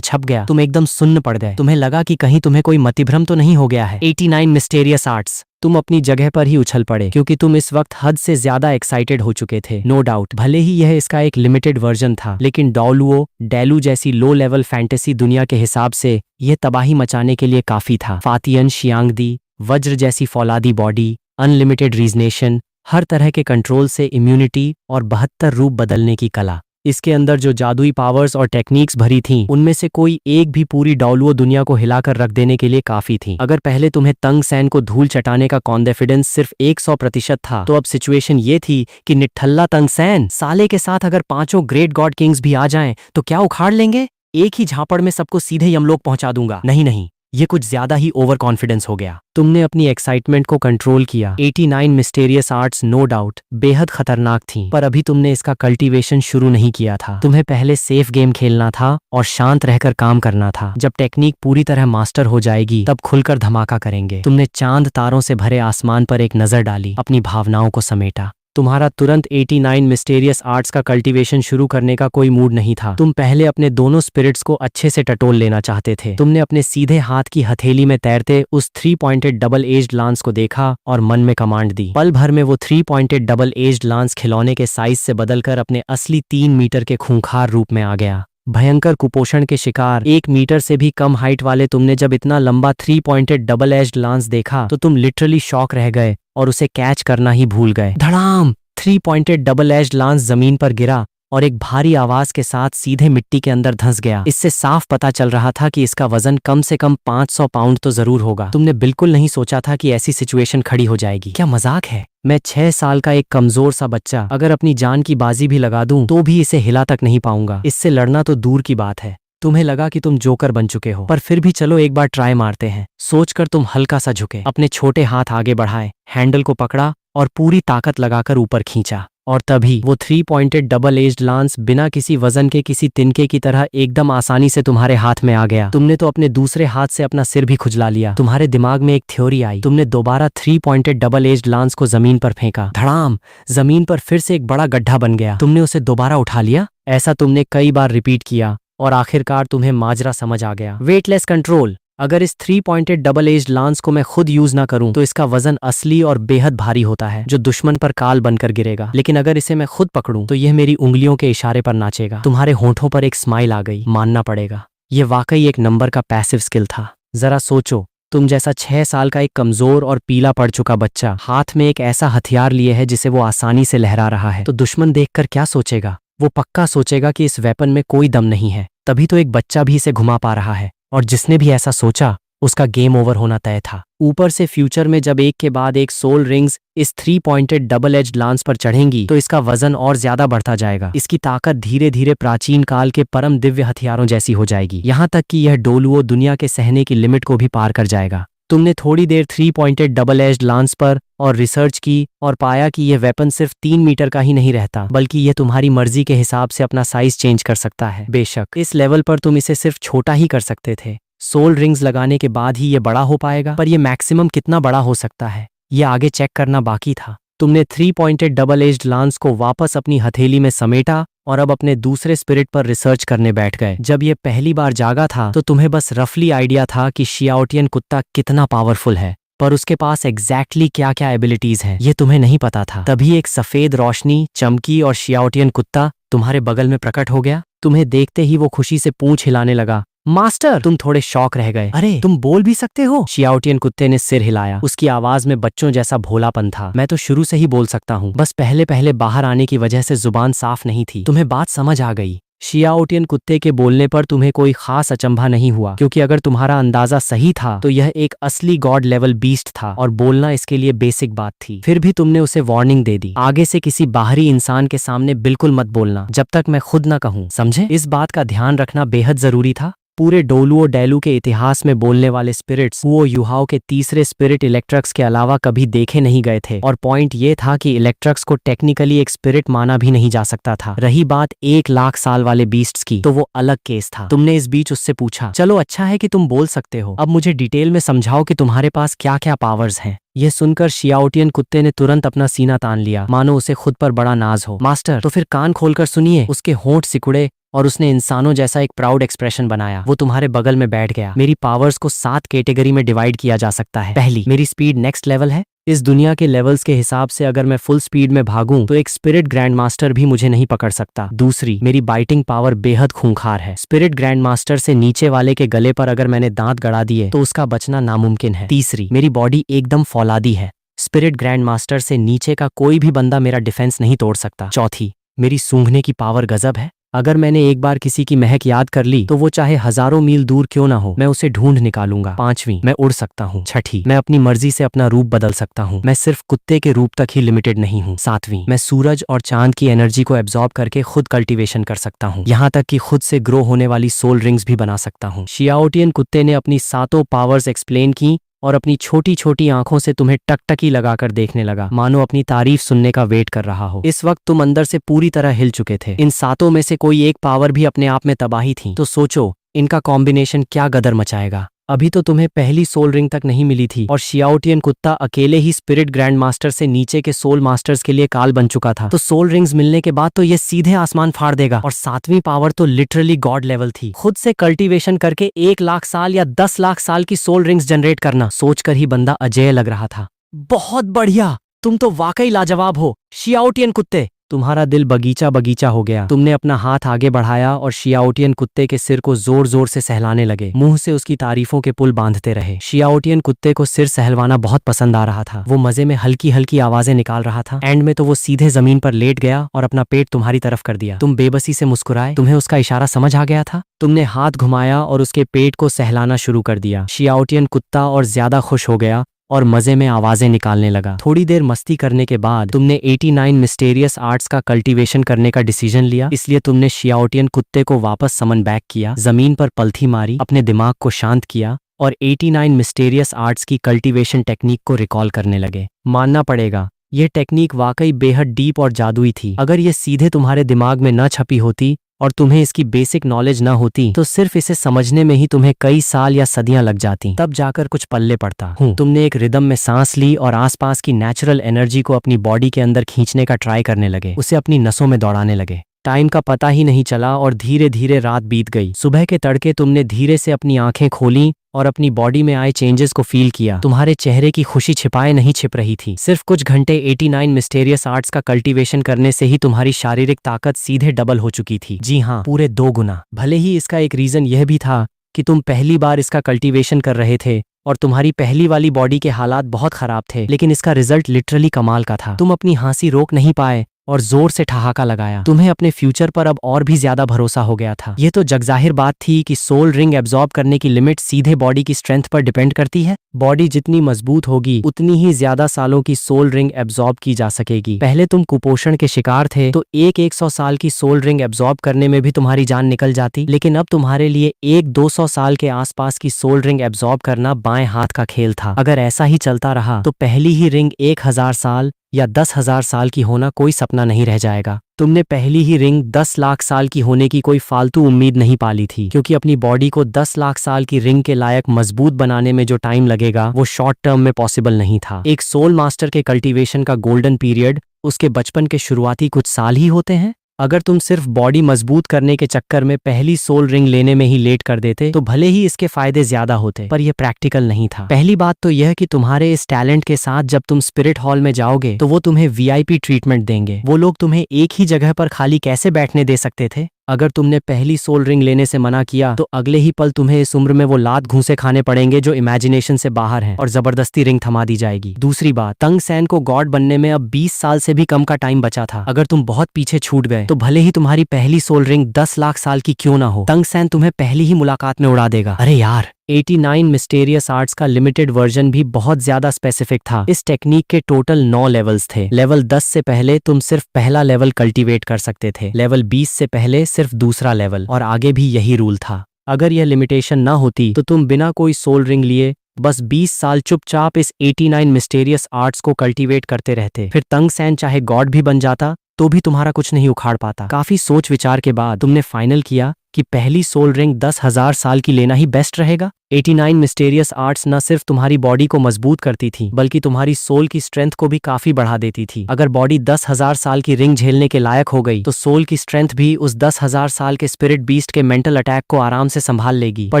छप गया तुम एकदम सुन्न पड़ गए। तुम्हें लगा कि कहीं तुम्हें कोई मतिभ्रम तो नहीं हो गया है। 89 मिस्टेरियस आर्ट्स। तुम अपनी जगह पर ही उछल पड़े क्योंकि तुम इस वक्त हद से ज्यादा एक्साइटेड हो चुके थे। नो डाउट भले ही यह इसका एक लिमिटेड वर्जन था, लेकिन डेलू जैसी लो लेवल फैंटेसी दुनिया के हिसाब से यह तबाही मचाने के लिए काफी था। फातियन शियांगदी, वज्र जैसी फौलादी बॉडी, अनलिमिटेड रीजनेशन, हर तरह के कंट्रोल से इम्यूनिटी और 72 रूप बदलने की कला। इसके अंदर जो जादुई पावर्स और टेक्निक्स भरी थीं, उनमें से कोई एक भी पूरी डाउलुओ दुनिया को हिलाकर रख देने के लिए काफी थी। अगर पहले तुम्हें तंग सैन को धूल चटाने का कॉन्फिडेंस सिर्फ 100% था, तो अब सिचुएशन ये थी कि निठल्ला तंग सैन साले के साथ अगर 5 ग्रेट गॉड किंग्स भी आ जाएं, तो क्या उखाड़ लेंगे? एक ही झापड़ में सबको सीधे यमलोक पहुंचा दूंगा। नहीं, ये कुछ ज्यादा ही ओवर कॉन्फिडेंस हो गया। तुमने अपनी एक्साइटमेंट को कंट्रोल किया। 89 मिस्टेरियस आर्ट्स नो डाउट बेहद खतरनाक थी, पर अभी तुमने इसका कल्टीवेशन शुरू नहीं किया था। तुम्हें पहले सेफ गेम खेलना था और शांत रहकर काम करना था। जब टेक्निक पूरी तरह मास्टर हो जाएगी तब खुलकर धमाका करेंगे। तुमने चांद तारों से भरे आसमान पर एक नजर डाली, अपनी भावनाओं को समेटा। तुम्हारा तुरंत 89 मिस्टेरियस आर्ट्स का कल्टीवेशन शुरू करने का कोई मूड नहीं था। तुम पहले अपने दोनों स्पिरिट्स को अच्छे से टटोल लेना चाहते थे। तुमने अपने सीधे हाथ की हथेली में तैरते उस 3 पॉइंटेड डबल एज्ड लांस को देखा और मन में कमांड दी। पल भर में वो 3 पॉइंटेड डबल एज्ड लांस खिलौने के साइज से बदलकर अपने असली 3 मीटर के खूंखार रूप में आ गया। भयंकर कुपोषण के शिकार 1 मीटर से भी कम हाइट वाले तुमने जब इतना लंबा 3 पॉइंटेड डबल एज्ड लांस देखा तो तुम लिटरली शॉक रह गए और उसे कैच करना ही भूल गए। धड़ाम! 3 पॉइंटेड डबल एज्ड लांस जमीन पर गिरा और एक भारी आवाज के साथ सीधे मिट्टी के अंदर धंस गया। इससे साफ पता चल रहा था कि इसका वजन कम से कम 500 पाउंड तो जरूर होगा। तुमने बिल्कुल नहीं सोचा था कि ऐसी सिचुएशन खड़ी हो जाएगी। क्या मजाक है? मैं 6 साल का एक कमजोर सा बच्चा अगर अपनी जान की बाजी भी लगा दूं तो भी इसे हिला तक नहीं पाऊंगा। इससे लड़ना तो दूर की बात है। तुम्हें लगा कि तुम जोकर बन चुके हो, पर फिर भी चलो एक बार ट्राई मारते हैं। सोचकर तुम हल्का सा झुके, अपने छोटे हाथ आगे बढ़ाए, हैंडल को पकड़ा और पूरी ताकत लगाकर ऊपर खींचा। और तभी वो 3 पॉइंटेड डबल एज्ड लांस बिना किसी वजन के किसी तिनके की तरह एकदम आसानी से तुम्हारे हाथ में आ गया। तुमने तो अपने दूसरे हाथ से अपना सिर भी खुजला लिया। तुम्हारे दिमाग में एक थ्योरी आई। तुमने दोबारा 3 पॉइंटेड डबल एज्ड लांस को जमीन पर फेंका। धड़ाम! जमीन पर फिर से एक बड़ा गड्ढा बन गया। तुमने उसे दोबारा उठा लिया। ऐसा तुमने कई बार रिपीट किया और आखिरकार तुम्हें माजरा समझ आ गया। Weightless control. अगर इस 3 पॉइंटेड डबल एज्ड लांस को मैं खुद यूज ना करूं तो इसका वजन असली और बेहद भारी होता है, जो दुश्मन पर काल बनकर गिरेगा। लेकिन अगर इसे मैं खुद पकड़ूं तो यह मेरी उंगलियों के इशारे पर नाचेगा। तुम्हारे होंठों पर एक स्माइल आ गई, मानना पड़ेगा। यह वाकई एक नंबर का पैसिव स्किल था। जरा सोचो, तुम जैसा 6 साल का एक कमजोर और पीला पड़ चुका बच्चा हाथ में एक ऐसा हथियार लिए है जिसे वो आसानी से लहरा रहा है, तो दुश्मन देखकर क्या सोचेगा? वो पक्का सोचेगा कि इस वेपन में कोई दम नहीं है। तभी तो एक बच्चा भी इसे घुमा पा रहा है, और जिसने भी ऐसा सोचा उसका गेम ओवर होना तय था। ऊपर से फ्यूचर में जब एक के बाद एक सोल रिंग्स इस 3 पॉइंटेड डबल एज्ड लांस पर चढ़ेंगी तो इसका वजन और ज्यादा बढ़ता जाएगा। इसकी ताकत धीरे धीरे प्राचीन काल के परम दिव्य हथियारों जैसी हो जाएगी, यहाँ तक कि यह डोलुओ दुनिया के सहने की लिमिट को भी पार कर जाएगा। तुमने थोड़ी देर 3 पॉइंटेड डबल एज्ड लांस पर और रिसर्च की और पाया कि यह वेपन सिर्फ 3 मीटर का ही नहीं रहता, बल्कि यह तुम्हारी मर्जी के हिसाब से अपना साइज चेंज कर सकता है। बेशक इस लेवल पर तुम इसे सिर्फ छोटा ही कर सकते थे, सोल रिंग्स लगाने के बाद ही ये बड़ा हो पाएगा, पर यह मैक्सिमम कितना बड़ा हो सकता है ये आगे चेक करना बाकी था। तुमने 3 पॉइंटेड डबल एज्ड लांस को वापस अपनी हथेली में समेटा और अब अपने दूसरे स्पिरिट पर रिसर्च करने बैठ गए। जब ये पहली बार जागा था तो तुम्हें बस रफली आइडिया था कि शियाओटियन कुत्ता कितना पावरफुल है, पर उसके पास एग्जैक्टली क्या क्या एबिलिटीज हैं ये तुम्हें नहीं पता था। तभी एक सफेद रोशनी चमकी और शियाओटियन कुत्ता तुम्हारे बगल में प्रकट हो गया। तुम्हें देखते ही वो खुशी से पूंछ हिलाने लगा मास्टर, तुम थोड़े शॉक रह गए। अरे तुम बोल भी सकते हो? शियाओटियन कुत्ते ने सिर हिलाया। उसकी आवाज में बच्चों जैसा भोलापन था। मैं तो शुरू से ही बोल सकता हूँ, बस पहले पहले बाहर आने की वजह से जुबान साफ नहीं थी। तुम्हें बात समझ आ गई। शियाओटियन कुत्ते के बोलने पर तुम्हें कोई खास अचंभा नहीं हुआ, क्योंकि अगर तुम्हारा अंदाजा सही था तो यह एक असली गॉड लेवल बीस्ट था और बोलना इसके लिए बेसिक बात थी। फिर भी तुमने उसे वार्निंग दे दी, आगे से किसी बाहरी इंसान के सामने बिल्कुल मत बोलना जब तक मैं खुद न कहूं, समझे? इस बात का ध्यान रखना बेहद जरूरी था। पूरे डोलुओ डेलू के इतिहास में बोलने वाले स्पिरिट्स हुओ युहाओ के तीसरे स्पिरिट इलेक्ट्रक्स के अलावा कभी देखे नहीं गए थे, और पॉइंट ये था कि इलेक्ट्रक्स को टेक्निकली एक स्पिरिट माना भी नहीं जा सकता था। रही बात 1 लाख साल वाले बीस्ट्स की, तो वो अलग केस था। तुमने इस बीच उससे पूछा, चलो अच्छा है कि तुम बोल सकते हो, अब मुझे डिटेल में समझाओ कि तुम्हारे पास क्या क्या पावर्स हैं। यह सुनकर शियाओटियन कुत्ते ने तुरंत अपना सीना तान लिया, मानो उसे खुद पर बड़ा नाज हो। मास्टर, तो फिर कान खोलकर सुनिए। उसके होंठ सिकुड़े और उसने इंसानों जैसा एक प्राउड एक्सप्रेशन बनाया। वो तुम्हारे बगल में बैठ गया। मेरी पावर्स को 7 कैटेगरी में डिवाइड किया जा सकता है। पहली, मेरी स्पीड नेक्स्ट लेवल है। इस दुनिया के लेवल्स के हिसाब से अगर मैं फुल स्पीड में भागूं तो एक स्पिरिट ग्रैंड मास्टर भी मुझे नहीं पकड़ सकता। दूसरी, मेरी बाइटिंग पावर बेहद खूंखार है। स्पिरिट ग्रैंड मास्टर से नीचे वाले के गले पर अगर मैंने दांत गड़ा दिए तो उसका बचना नामुमकिन है। तीसरी, मेरी बॉडी एकदम फौलादी है। स्पिरिट ग्रैंड मास्टर से नीचे का कोई भी बंदा मेरा डिफेंस नहीं तोड़ सकता। चौथी, मेरी सूंघने की पावर गजब है। अगर मैंने एक बार किसी की महक याद कर ली तो वो चाहे हजारों मील दूर क्यों ना हो, मैं उसे ढूंढ निकालूंगा। पांचवी, मैं उड़ सकता हूँ। छठी, मैं अपनी मर्जी से अपना रूप बदल सकता हूँ। मैं सिर्फ कुत्ते के रूप तक ही लिमिटेड नहीं हूँ। सातवीं, मैं सूरज और चांद की एनर्जी को एब्जॉर्ब करके खुद कल्टीवेशन कर सकता हूँ, यहाँ तक कि खुद से ग्रो होने वाली सोल रिंग्स भी बना सकता हूँ। शियाओटियन कुत्ते ने अपनी सातों पावर्स एक्सप्लेन की और अपनी छोटी छोटी आंखों से तुम्हें टकटकी लगाकर देखने लगा, मानो अपनी तारीफ सुनने का वेट कर रहा हो। इस वक्त तुम अंदर से पूरी तरह हिल चुके थे। इन सातों में से कोई एक पावर भी अपने आप में तबाही थी, तो सोचो इनका कॉम्बिनेशन क्या गदर मचाएगा। अभी तो तुम्हें पहली सोल रिंग तक नहीं मिली थी और शियाओटियन कुत्ता अकेले ही स्पिरिट ग्रैंड मास्टर से नीचे के सोल मास्टर्स के लिए काल बन चुका था। तो सोल रिंग्स मिलने के बाद तो ये सीधे आसमान फाड़ देगा। और सातवीं पावर तो लिटरली गॉड लेवल थी। खुद से कल्टीवेशन करके 1 लाख साल या 10 लाख साल की सोल रिंग्स जनरेट करना, सोचकर ही बंदा अजेय लग रहा था। बहुत बढ़िया, तुम तो वाकई लाजवाब हो शियाओटियन कुत्ते। तुम्हारा दिल बगीचा बगीचा हो गया। तुमने अपना हाथ आगे बढ़ाया और शियाओटियन कुत्ते के सिर को जोर जोर से सहलाने लगे, मुंह से उसकी तारीफों के पुल बांधते रहे। शियाओटियन कुत्ते को सिर सहलवाना बहुत पसंद आ रहा था। वो मजे में हल्की हल्की आवाजें निकाल रहा था। एंड में तो वो सीधे जमीन पर लेट गया और अपना पेट तुम्हारी तरफ कर दिया। तुम बेबसी से मुस्कुराए। तुम्हें उसका इशारा समझ आ गया था। तुमने हाथ घुमाया और उसके पेट को सहलाना शुरू कर दिया। शियाओटियन कुत्ता और ज्यादा खुश हो गया और मजे में आवाजें निकालने लगा। थोड़ी देर मस्ती करने के बाद तुमने 89 मिस्टेरियस आर्ट्स का कल्टीवेशन करने का डिसीजन लिया। इसलिए तुमने शियाओटियन कुत्ते को वापस समन बैक किया, जमीन पर पलथी मारी, अपने दिमाग को शांत किया और 89 मिस्टेरियस आर्ट्स की कल्टीवेशन टेक्निक को रिकॉल करने लगे। मानना पड़ेगा, यह टेक्निक वाकई बेहद डीप और जादुई थी। अगर ये सीधे तुम्हारे दिमाग में न छपी होती और तुम्हें इसकी बेसिक नॉलेज न होती तो सिर्फ इसे समझने में ही तुम्हें कई साल या सदियां लग जाती, तब जाकर कुछ पल्ले पड़ता। तुमने एक रिदम में सांस ली और आसपास की नेचुरल एनर्जी को अपनी बॉडी के अंदर खींचने का ट्राई करने लगे, उसे अपनी नसों में दौड़ाने लगे। टाइम का पता ही नहीं चला और धीरे धीरे रात बीत गई। सुबह के तड़के तुमने धीरे से अपनी आंखें खोली और अपनी बॉडी में आए चेंजेस को फील किया। तुम्हारे चेहरे की खुशी छिपाए नहीं छिप रही थी। सिर्फ कुछ घंटे 89 मिस्टेरियस आर्ट्स का कल्टीवेशन करने से ही तुम्हारी शारीरिक ताकत सीधे डबल हो चुकी थी। जी हाँ, पूरे 2 गुना। भले ही इसका एक रीजन यह भी था कि तुम पहली बार इसका कल्टीवेशन कर रहे थे और तुम्हारी पहली वाली बॉडी के हालात बहुत खराब थे, लेकिन इसका रिजल्ट लिटरली कमाल का था। तुम अपनी हंसी रोक नहीं पाए और जोर से ठहाका लगाया। तुम्हें अपने फ्यूचर पर अब और भी ज्यादा भरोसा हो गया था। यह तो जगजाहिर बात थी कि सोल रिंग एब्जॉर्ब करने की लिमिट सीधे बॉडी की स्ट्रेंथ पर डिपेंड करती है। बॉडी जितनी मजबूत होगी उतनी ही ज्यादा सालों की सोल रिंग एब्जॉर्ब की जा सकेगी। पहले तुम कुपोषण के शिकार थे तो 100 साल की सोल रिंग एब्जॉर्ब करने में भी तुम्हारी जान निकल जाती, लेकिन अब तुम्हारे लिए 200 साल के आसपास की सोल रिंग एब्जॉर्ब करना बाएं हाथ का खेल था। अगर ऐसा ही चलता रहा तो पहली ही रिंग 1000 साल या 10,000 साल की होना कोई सपना नहीं रह जाएगा। तुमने पहली ही रिंग 10 लाख साल की होने की कोई फालतू उम्मीद नहीं पाली थी, क्योंकि अपनी बॉडी को 10 लाख साल की रिंग के लायक मजबूत बनाने में जो टाइम लगेगा वो शॉर्ट टर्म में पॉसिबल नहीं था। एक सोल मास्टर के कल्टीवेशन का गोल्डन पीरियड उसके बचपन के शुरुआती कुछ साल ही होते हैं। अगर तुम सिर्फ बॉडी मजबूत करने के चक्कर में पहली सोल रिंग लेने में ही लेट कर देते तो भले ही इसके फायदे ज्यादा होते, पर यह प्रैक्टिकल नहीं था। पहली बात तो यह कि तुम्हारे इस टैलेंट के साथ जब तुम स्पिरिट हॉल में जाओगे तो वो तुम्हें VIP ट्रीटमेंट देंगे। वो लोग तुम्हें एक ही जगह पर खाली कैसे बैठने दे सकते थे? अगर तुमने पहली सोल रिंग लेने से मना किया तो अगले ही पल तुम्हें इस उम्र में वो लात घूंसे खाने पड़ेंगे जो इमेजिनेशन से बाहर हैं और जबरदस्ती रिंग थमा दी जाएगी। दूसरी बात, तंग सैन को गॉड बनने में अब 20 साल से भी कम का टाइम बचा था। अगर तुम बहुत पीछे छूट गए तो भले ही तुम्हारी पहली सोल रिंग 10 लाख साल की क्यों ना हो, तंग सैन तुम्हें पहली ही मुलाकात में उड़ा देगा। अरे यार, 89 मिस्टेरियस आर्ट्स का लिमिटेड वर्जन भी बहुत ज्यादा स्पेसिफिक था। इस टेक्निक के टोटल 9 लेवल्स थे। लेवल 10 से पहले तुम सिर्फ पहला लेवल कल्टीवेट कर सकते थे, लेवल 20 से पहले सिर्फ दूसरा लेवल, और आगे भी यही रूल था। अगर यह लिमिटेशन ना होती तो तुम बिना कोई सोल रिंग लिए बस 20 साल चुपचाप इस 89 मिस्टेरियस आर्ट्स को कल्टीवेट करते रहते। फिर तंग सैन चाहे गॉड भी बन जाता तो भी तुम्हारा कुछ नहीं उखाड़ पाता। काफी सोच विचार के बाद तुमने फाइनल किया कि पहली सोल रिंग 10,000 साल की लेना ही बेस्ट रहेगा। 89 मिस्टेरियस आर्ट्स न सिर्फ तुम्हारी बॉडी को मजबूत करती थी बल्कि तुम्हारी सोल की स्ट्रेंथ को भी काफी बढ़ा देती थी। अगर बॉडी 10,000 साल की रिंग झेलने के लायक हो गई तो सोल की स्ट्रेंथ भी उस 10,000 साल के स्पिरिट बीस्ट के मेंटल अटैक को आराम से संभाल लेगी। पर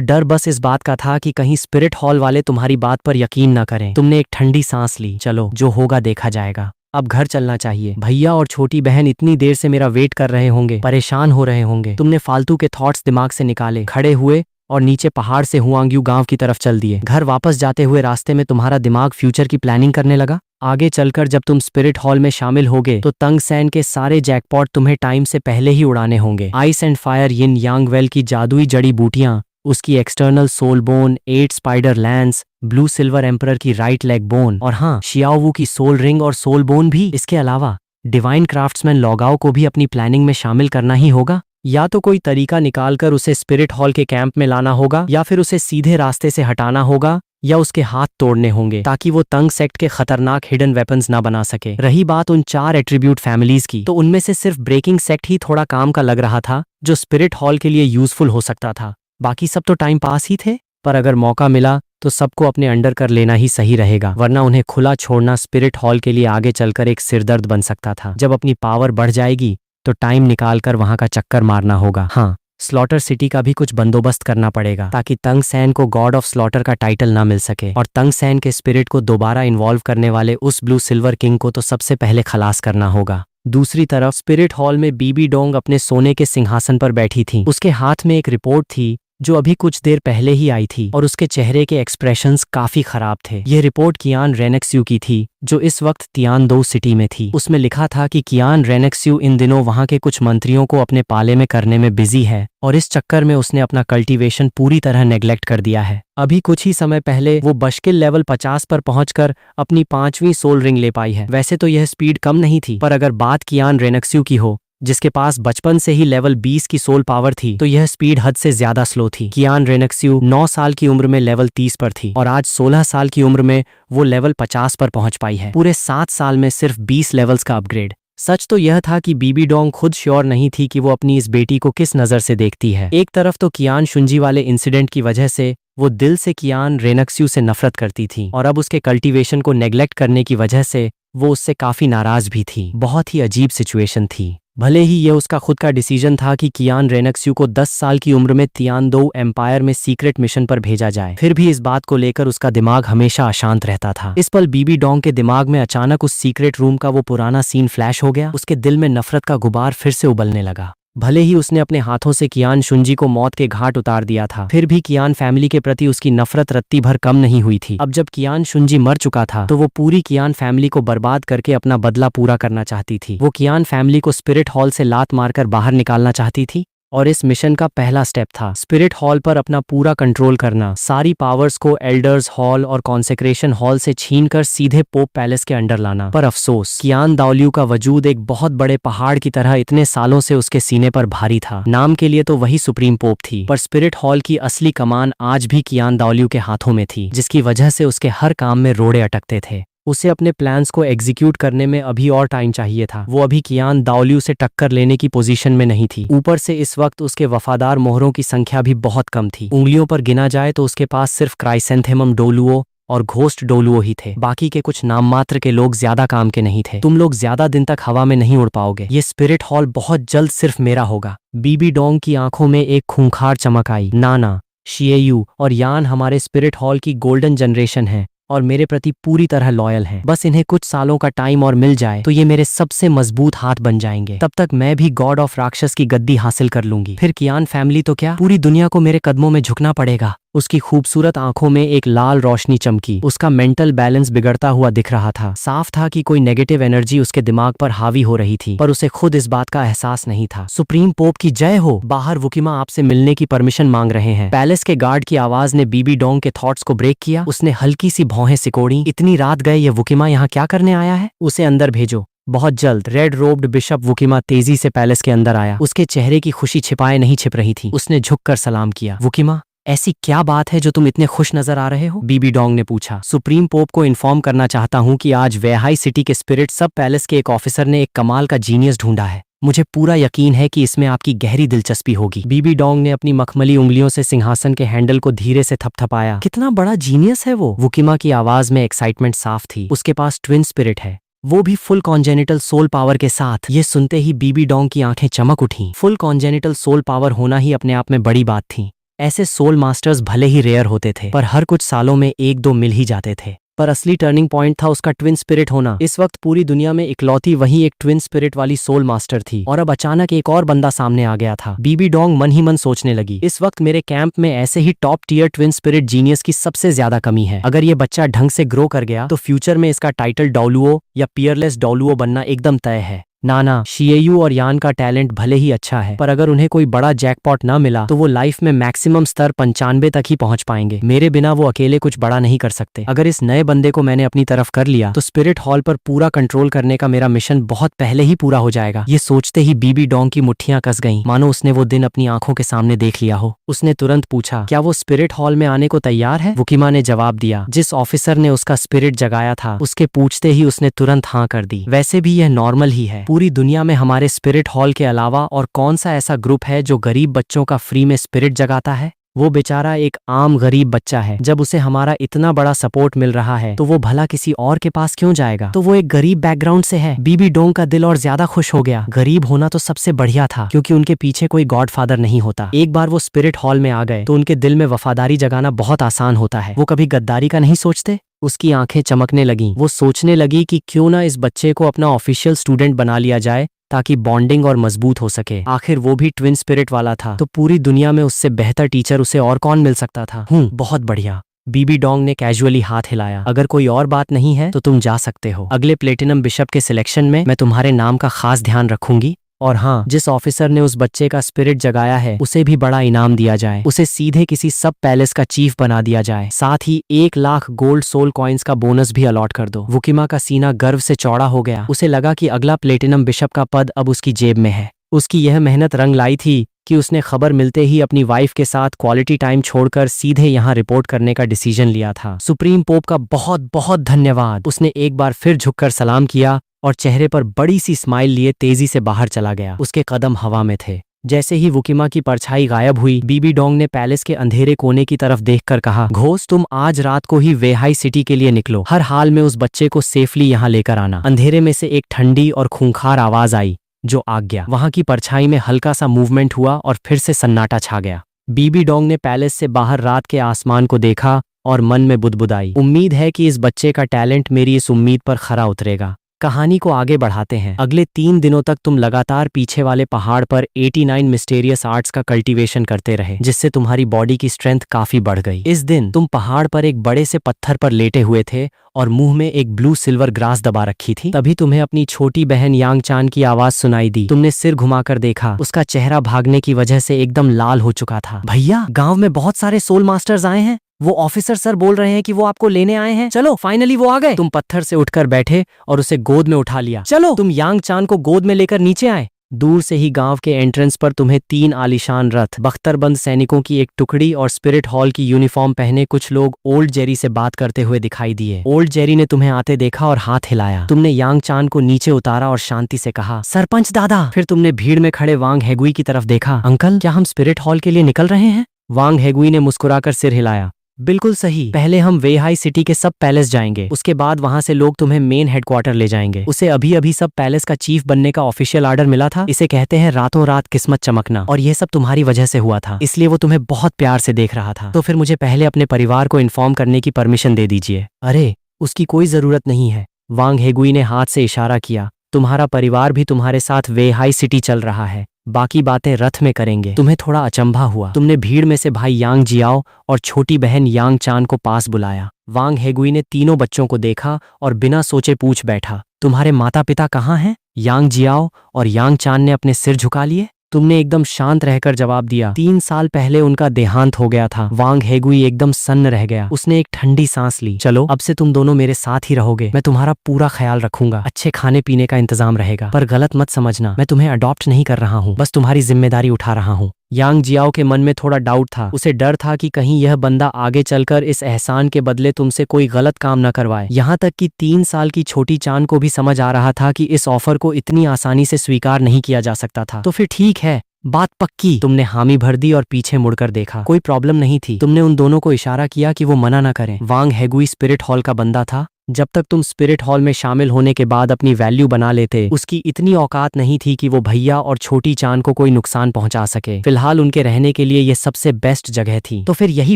डर बस इस बात का था कि कहीं स्पिरिट हॉल वाले तुम्हारी बात पर यकीन न करें। तुमने एक ठंडी सांस ली, चलो जो होगा देखा जाएगा, अब घर चलना चाहिए। भैया और छोटी बहन इतनी देर से मेरा वेट कर रहे होंगे, परेशान हो रहे होंगे। तुमने फालतू के थॉट्स दिमाग से निकाले, खड़े हुए और नीचे पहाड़ से हुआंग्यू गांव की तरफ चल दिए। घर वापस जाते हुए रास्ते में तुम्हारा दिमाग फ्यूचर की प्लानिंग करने लगा। आगे चलकर जब तुम स्पिरिट हॉल में शामिल होगे तो तंग सैन के सारे जैकपॉट तुम्हें टाइम से पहले ही उड़ाने होंगे। Ice and fire yin yang well की जादुई जड़ी बूटियां, उसकी external soul bone, 8 spider lens, blue silver emperor की राइट लेग बोन, और हाँ, शियाओवू की सोल रिंग और सोल बोन भी। इसके अलावा डिवाइन क्राफ्ट्समैन लॉगाओ को भी अपनी प्लानिंग में शामिल करना ही होगा। या तो कोई तरीका निकालकर उसे स्पिरिट हॉल के कैंप में लाना होगा, या फिर उसे सीधे रास्ते से हटाना होगा, या उसके हाथ तोड़ने होंगे ताकि वो तंग सेक्ट के खतरनाक हिडन वेपन्स ना बना सके। रही बात उन 4 एट्रीब्यूट फैमिलीज की, तो उनमें से सिर्फ ब्रेकिंग सेक्ट ही थोड़ा काम का लग रहा था जो स्पिरिट हॉल के लिए यूजफुल हो सकता था। बाकी सब तो टाइम पास ही थे। पर अगर मौका मिला तो सबको अपने अंडर कर लेना ही सही रहेगा, वरना उन्हें खुला छोड़ना स्पिरिट हॉल के लिए आगे चलकर एक सिरदर्द बन सकता था। जब अपनी पावर बढ़ जाएगी तो टाइम निकालकर वहां का चक्कर मारना होगा। हाँ, स्लॉटर सिटी का भी कुछ बंदोबस्त करना पड़ेगा ताकि तंग सैन को गॉड ऑफ स्लॉटर का टाइटल ना मिल सके, और तंग सैन के स्पिरिट को दोबारा इन्वॉल्व करने वाले उस ब्लू सिल्वर किंग को तो सबसे पहले खलास करना होगा। दूसरी तरफ स्पिरिट हॉल में बीबी डोंग अपने सोने के सिंहासन पर बैठी थी। उसके हाथ में एक रिपोर्ट थी जो अभी कुछ देर पहले ही आई थी, और उसके चेहरे के एक्सप्रेशंस काफी खराब थे। यह रिपोर्ट कियान रेनेक्स्यू की थी जो इस वक्त तियानदो सिटी में थी। उसमें लिखा था कि कियान रेनेक्स्यू इन दिनों वहां के कुछ मंत्रियों को अपने पाले में करने में बिजी है, और इस चक्कर में उसने अपना कल्टीवेशन पूरी तरह नेग्लेक्ट कर दिया है। अभी कुछ ही समय पहले वो बशकिल लेवल 50 पर पहुंचकर अपनी 5वीं सोल रिंग ले पाई है। वैसे तो यह स्पीड कम नहीं थी, पर अगर बात कियान रेनेक्स्यू की हो जिसके पास बचपन से ही लेवल 20 की सोल पावर थी, तो यह स्पीड हद से ज्यादा स्लो थी। कियान रेनेक्स्यू 9 साल की उम्र में लेवल 30 पर थी, और आज 16 साल की उम्र में वो लेवल 50 पर पहुंच पाई है। पूरे 7 साल में सिर्फ 20 लेवल्स का अपग्रेड। सच तो यह था कि बीबी डोंग खुद श्योर नहीं थी कि वो अपनी इस बेटी को किस नजर से देखती है। एक तरफ तो कियान शुंजी वाले इंसिडेंट की वजह से वो दिल से कियान रेनेक्स्यू से नफरत करती थी, और अब उसके कल्टीवेशन को नेग्लेक्ट करने की वजह से वो उससे काफी नाराज भी थी। बहुत ही अजीब सिचुएशन थी। भले ही यह उसका खुद का डिसीजन था कि कियान रेनेक्स्यू को 10 साल की उम्र में तियानदो एम्पायर में सीक्रेट मिशन पर भेजा जाए, फिर भी इस बात को लेकर उसका दिमाग हमेशा अशांत रहता था। इस पल बीबी डोंग के दिमाग में अचानक उस सीक्रेट रूम का वो पुराना सीन फ्लैश हो गया। उसके दिल में नफरत का गुबार फिर से उबलने लगा। भले ही उसने अपने हाथों से कियान शुंजी को मौत के घाट उतार दिया था, फिर भी कियान फैमिली के प्रति उसकी नफरत रत्ती भर कम नहीं हुई थी। अब जब कियान शुंजी मर चुका था तो वो पूरी कियान फैमिली को बर्बाद करके अपना बदला पूरा करना चाहती थी। वो कियान फैमिली को स्पिरिट हॉल से लात मारकर बाहर निकालना चाहती थी, और इस मिशन का पहला स्टेप था स्पिरिट हॉल पर अपना पूरा कंट्रोल करना, सारी पावर्स को एल्डर्स हॉल और कॉन्सेक्रेशन हॉल से छीनकर सीधे पोप पैलेस के अंडर लाना। पर अफसोस, कियान दाओलियू का वजूद एक बहुत बड़े पहाड़ की तरह इतने सालों से उसके सीने पर भारी था। नाम के लिए तो वही सुप्रीम पोप थी, पर स्पिरिट हॉल की असली कमान आज भी कियान दाओलियू के हाथों में थी, जिसकी वजह से उसके हर काम में रोड़े अटकते थे। उसे अपने प्लान्स को एग्जीक्यूट करने में अभी और टाइम चाहिए था। वो अभी कियान दाओलियू से टक्कर लेने की पोजीशन में नहीं थी। ऊपर से इस वक्त उसके वफादार मोहरों की संख्या भी बहुत कम थी। उंगलियों पर गिना जाए तो उसके पास सिर्फ क्राइसेंथेमम डोलुओ और घोस्ट डोलुओ ही थे। बाकी के कुछ नाम मात्र के लोग ज्यादा काम के नहीं थे। तुम लोग ज्यादा दिन तक हवा में नहीं उड़ पाओगे। ये स्पिरिट हॉल बहुत जल्द सिर्फ मेरा होगा। बीबी डोंग की आंखों में एक खूंखार चमक आई। नाना, शिएयू और यान हमारे स्पिरिट हॉल की गोल्डन जनरेशन है, और मेरे प्रति पूरी तरह लॉयल हैं। बस इन्हें कुछ सालों का टाइम और मिल जाए तो ये मेरे सबसे मजबूत हाथ बन जाएंगे। तब तक मैं भी गॉड ऑफ राक्षस की गद्दी हासिल कर लूंगी। फिर कियान फैमिली तो क्या, पूरी दुनिया को मेरे कदमों में झुकना पड़ेगा। उसकी खूबसूरत आंखों में एक लाल रोशनी चमकी। उसका मेंटल बैलेंस बिगड़ता हुआ दिख रहा था। साफ था कि कोई नेगेटिव एनर्जी उसके दिमाग पर हावी हो रही थी, पर उसे खुद इस बात का एहसास नहीं था। सुप्रीम पोप की जय हो। बाहर वुकिमा आपसे मिलने की परमिशन मांग रहे हैं। पैलेस के गार्ड की आवाज ने बीबी डोंग के थॉट्स को ब्रेक किया। उसने हल्की सी भौहें सिकोड़ी। इतनी रात गए ये वुकिमा यहाँ क्या करने आया है? उसे अंदर भेजो बहुत जल्द। रेड रोब्ड बिशप वुकिमा तेजी से पैलेस के अंदर आया। उसके चेहरे की खुशी छिपाए नहीं छिप रही थी। उसने झुककर सलाम किया। वुकिमा, ऐसी क्या बात है जो तुम इतने खुश नजर आ रहे हो? बीबी डोंग ने पूछा। सुप्रीम पोप को इन्फॉर्म करना चाहता हूँ कि आज वेहाई सिटी के स्पिरिट सब पैलेस के एक ऑफिसर ने एक कमाल का जीनियस ढूंढा है। मुझे पूरा यकीन है कि इसमें आपकी गहरी दिलचस्पी होगी। बीबी डोंग ने अपनी मखमली उंगलियों से सिंहासन के हैंडल को धीरे से थपथपाया। कितना बड़ा जीनियस है वो? वुकिमा की आवाज में एक्साइटमेंट साफ थी। उसके पास ट्विन स्पिरिट है, वो भी फुल कॉन्जेनिटल सोल पावर के साथ। ये सुनते ही बीबी डोंग की आंखें चमक उठी। फुल कॉन्जेनिटल सोल पावर होना ही अपने आप में बड़ी बात थी। ऐसे सोल मास्टर्स भले ही रेयर होते थे, पर हर कुछ सालों में एक दो मिल ही जाते थे। पर असली टर्निंग पॉइंट था उसका ट्विन स्पिरिट होना। इस वक्त पूरी दुनिया में इकलौती वही एक ट्विन स्पिरिट वाली सोल मास्टर थी, और अब अचानक एक और बंदा सामने आ गया था। बीबी डोंग मन ही मन सोचने लगी, इस वक्त मेरे कैंप में ऐसे ही top tier twin spirit genius की सबसे ज्यादा कमी है। अगर ये बच्चा ढंग से ग्रो कर गया तो फ्यूचर में इसका टाइटल डॉलुओ या पियरलेस डॉलुओ बनना एकदम तय है। नाना, शिएयू और यान का टैलेंट भले ही अच्छा है, पर अगर उन्हें कोई बड़ा जैकपॉट ना मिला तो वो लाइफ में मैक्सिमम स्तर 95 तक ही पहुंच पाएंगे। मेरे बिना वो अकेले कुछ बड़ा नहीं कर सकते। अगर इस नए बंदे को मैंने अपनी तरफ कर लिया तो स्पिरिट हॉल पर पूरा कंट्रोल करने का मेरा मिशन बहुत पहले ही पूरा हो जाएगा। ये सोचते ही बीबी डोंग की मुट्ठियां कस गईं, मानो उसने वो दिन अपनी आंखों के सामने देख लिया हो। उसने तुरंत पूछा, क्या वो स्पिरिट हॉल में आने को तैयार है? वुकिमा ने जवाब दिया। जिस ऑफिसर ने उसका स्पिरिट जगाया था उसके पूछते ही उसने तुरंत हाँ कर दी। वैसे भी यह नॉर्मल ही है। पूरी दुनिया में हमारे स्पिरिट हॉल के अलावा और कौन सा ऐसा ग्रुप है जो गरीब बच्चों का फ्री में स्पिरिट जगाता है? वो बेचारा एक आम गरीब बच्चा है। जब उसे हमारा इतना बड़ा सपोर्ट मिल रहा है तो वो भला किसी और के पास क्यों जाएगा? तो वो एक गरीब बैकग्राउंड से है। बीबी डोंग का दिल और ज्यादा खुश हो गया। गरीब होना तो सबसे बढ़िया था, क्योंकि उनके पीछे कोई गॉडफादर नहीं होता। एक बार वो स्पिरिट हॉल में आ गए तो उनके दिल में वफादारी जगाना बहुत आसान होता है। वो कभी गद्दारी का नहीं सोचते। उसकी आंखें चमकने लगीं। वो सोचने लगी कि क्यों ना इस बच्चे को अपना ऑफिशियल स्टूडेंट बना लिया जाए ताकि बॉन्डिंग और मजबूत हो सके। आखिर वो भी ट्विन स्पिरिट वाला था, तो पूरी दुनिया में उससे बेहतर टीचर उसे और कौन मिल सकता था। बहुत बढ़िया। बीबी डोंग ने कैजुअली हाथ हिलाया। अगर कोई और बात नहीं है तो तुम जा सकते हो। अगले प्लेटिनम बिशप के सिलेक्शन में मैं तुम्हारे नाम का खास ध्यान रखूंगी। और हाँ, जिस ऑफिसर ने उस बच्चे का स्पिरिट जगाया है उसे भी बड़ा इनाम दिया जाए। उसे सीधे किसी सब पैलेस का चीफ बना दिया जाए। साथ ही 1 लाख गोल्ड सोल कॉइन्स का बोनस भी अलॉट कर दो। वुकिमा का सीना गर्व से चौड़ा हो गया। उसे लगा कि अगला प्लेटिनम बिशप का पद अब उसकी जेब में है। उसकी यह मेहनत रंग लाई थी कि उसने खबर मिलते ही अपनी वाइफ के साथ क्वालिटी टाइम छोड़कर सीधे यहाँ रिपोर्ट करने का डिसीजन लिया था। सुप्रीम पोप का बहुत बहुत धन्यवाद। उसने एक बार फिर झुककर सलाम किया और चेहरे पर बड़ी सी स्माइल लिए तेजी से बाहर चला गया। उसके कदम हवा में थे। जैसे ही वुकिमा की परछाई गायब हुई, बीबी डोंग ने पैलेस के अंधेरे कोने की तरफ देखकर कहा, घोष, तुम आज रात को ही वेहाई सिटी के लिए निकलो। हर हाल में उस बच्चे को सेफली यहाँ लेकर आना। अंधेरे में से एक ठंडी और खूंखार आवाज आई, जो आज्ञा। वहां की परछाई में हल्का सा मूवमेंट हुआ और फिर से सन्नाटा छा गया। बीबी डोंग ने पैलेस से बाहर रात के आसमान को देखा और मन में बुदबुदाई, उम्मीद है कि इस बच्चे का टैलेंट मेरी इस उम्मीद पर खरा उतरेगा। कहानी को आगे बढ़ाते हैं। अगले 3 दिनों तक तुम लगातार पीछे वाले पहाड़ पर 89 मिस्टेरियस आर्ट्स का कल्टीवेशन करते रहे, जिससे तुम्हारी बॉडी की स्ट्रेंथ काफी बढ़ गई। इस दिन तुम पहाड़ पर एक बड़े से पत्थर पर लेटे हुए थे और मुंह में एक ब्लू सिल्वर ग्रास दबा रखी थी। तभी तुम्हें अपनी छोटी बहन यांग चान की आवाज सुनाई दी। तुमने सिर घुमाकर देखा। उसका चेहरा भागने की वजह से एकदम लाल हो चुका था। भैया, गांव में बहुत सारे सोल मास्टर्स आए हैं। वो ऑफिसर सर बोल रहे हैं कि वो आपको लेने आए हैं। चलो, फाइनली वो आ गए। तुम पत्थर से उठकर बैठे और उसे गोद में उठा लिया। चलो। तुम यांग चान को गोद में लेकर नीचे आए। दूर से ही गांव के एंट्रेंस पर तुम्हें 3 आलीशान रथ, बख्तरबंद सैनिकों की एक टुकड़ी और स्पिरिट हॉल की यूनिफॉर्म पहने कुछ लोग ओल्ड जेरी से बात करते हुए दिखाई दिए। ओल्ड जेरी ने तुम्हें आते देखा और हाथ हिलाया। तुमने यांग चान को नीचे उतारा और शांति से कहा, सरपंच दादा। फिर तुमने भीड़ में खड़े वांग हेगुई की तरफ देखा। अंकल, क्या हम स्पिरिट हॉल के लिए निकल रहे हैं? वांग हेगुई ने मुस्कुराकर सिर हिलाया। बिल्कुल सही। पहले हम वेहाई सिटी के सब पैलेस जाएंगे, उसके बाद वहां से लोग तुम्हें मेन हेडक्वार्टर ले जाएंगे। उसे अभी अभी सब पैलेस का चीफ बनने का ऑफिशियल ऑर्डर मिला था। इसे कहते हैं रातों रात किस्मत चमकना, और ये सब तुम्हारी वजह से हुआ था, इसलिए वो तुम्हें बहुत प्यार से देख रहा था। तो फिर मुझे पहले अपने परिवार को इन्फॉर्म करने की परमिशन दे दीजिए। अरे उसकी कोई जरूरत नहीं है, वांग हेगुई ने हाथ से इशारा किया। तुम्हारा परिवार भी तुम्हारे साथ वेहाई सिटी चल रहा है, बाकी बातें रथ में करेंगे। तुम्हें थोड़ा अचंभा हुआ। तुमने भीड़ में से भाई यांग जियाओ और छोटी बहन यांग चान को पास बुलाया। वांग हेगुई ने तीनों बच्चों को देखा और बिना सोचे पूछ बैठा, तुम्हारे माता पिता कहाँ हैं? यांग जियाओ और यांग चान ने अपने सिर झुका लिए। तुमने एकदम शांत रहकर जवाब दिया, 3 साल पहले उनका देहांत हो गया था। वांग हेगुई एकदम सन्न रह गया। उसने एक ठंडी सांस ली। चलो अब से तुम दोनों मेरे साथ ही रहोगे, मैं तुम्हारा पूरा ख्याल रखूंगा, अच्छे खाने पीने का इंतजाम रहेगा। पर गलत मत समझना, मैं तुम्हें अडॉप्ट नहीं कर रहा हूँ, बस तुम्हारी जिम्मेदारी उठा रहा हूँ। यांग जियाओ के मन में थोड़ा डाउट था। उसे डर था कि कहीं यह बंदा आगे चलकर इस एहसान के बदले तुमसे कोई गलत काम न करवाए। यहाँ तक कि 3 साल की छोटी चांद को भी समझ आ रहा था कि इस ऑफर को इतनी आसानी से स्वीकार नहीं किया जा सकता था। तो फिर ठीक है, बात पक्की। तुमने हामी भर दी और पीछे मुड़कर देखा। कोई प्रॉब्लम नहीं थी। तुमने उन दोनों को इशारा किया कि वो मना न करें। वांग हेगुई स्पिरिट हॉल का बंदा था। जब तक तुम स्पिरिट हॉल में शामिल होने के बाद अपनी वैल्यू बना लेते, उसकी इतनी औकात नहीं थी कि वो भैया और छोटी चांद को कोई नुकसान पहुंचा सके। फिलहाल उनके रहने के लिए ये सबसे बेस्ट जगह थी। तो फिर यही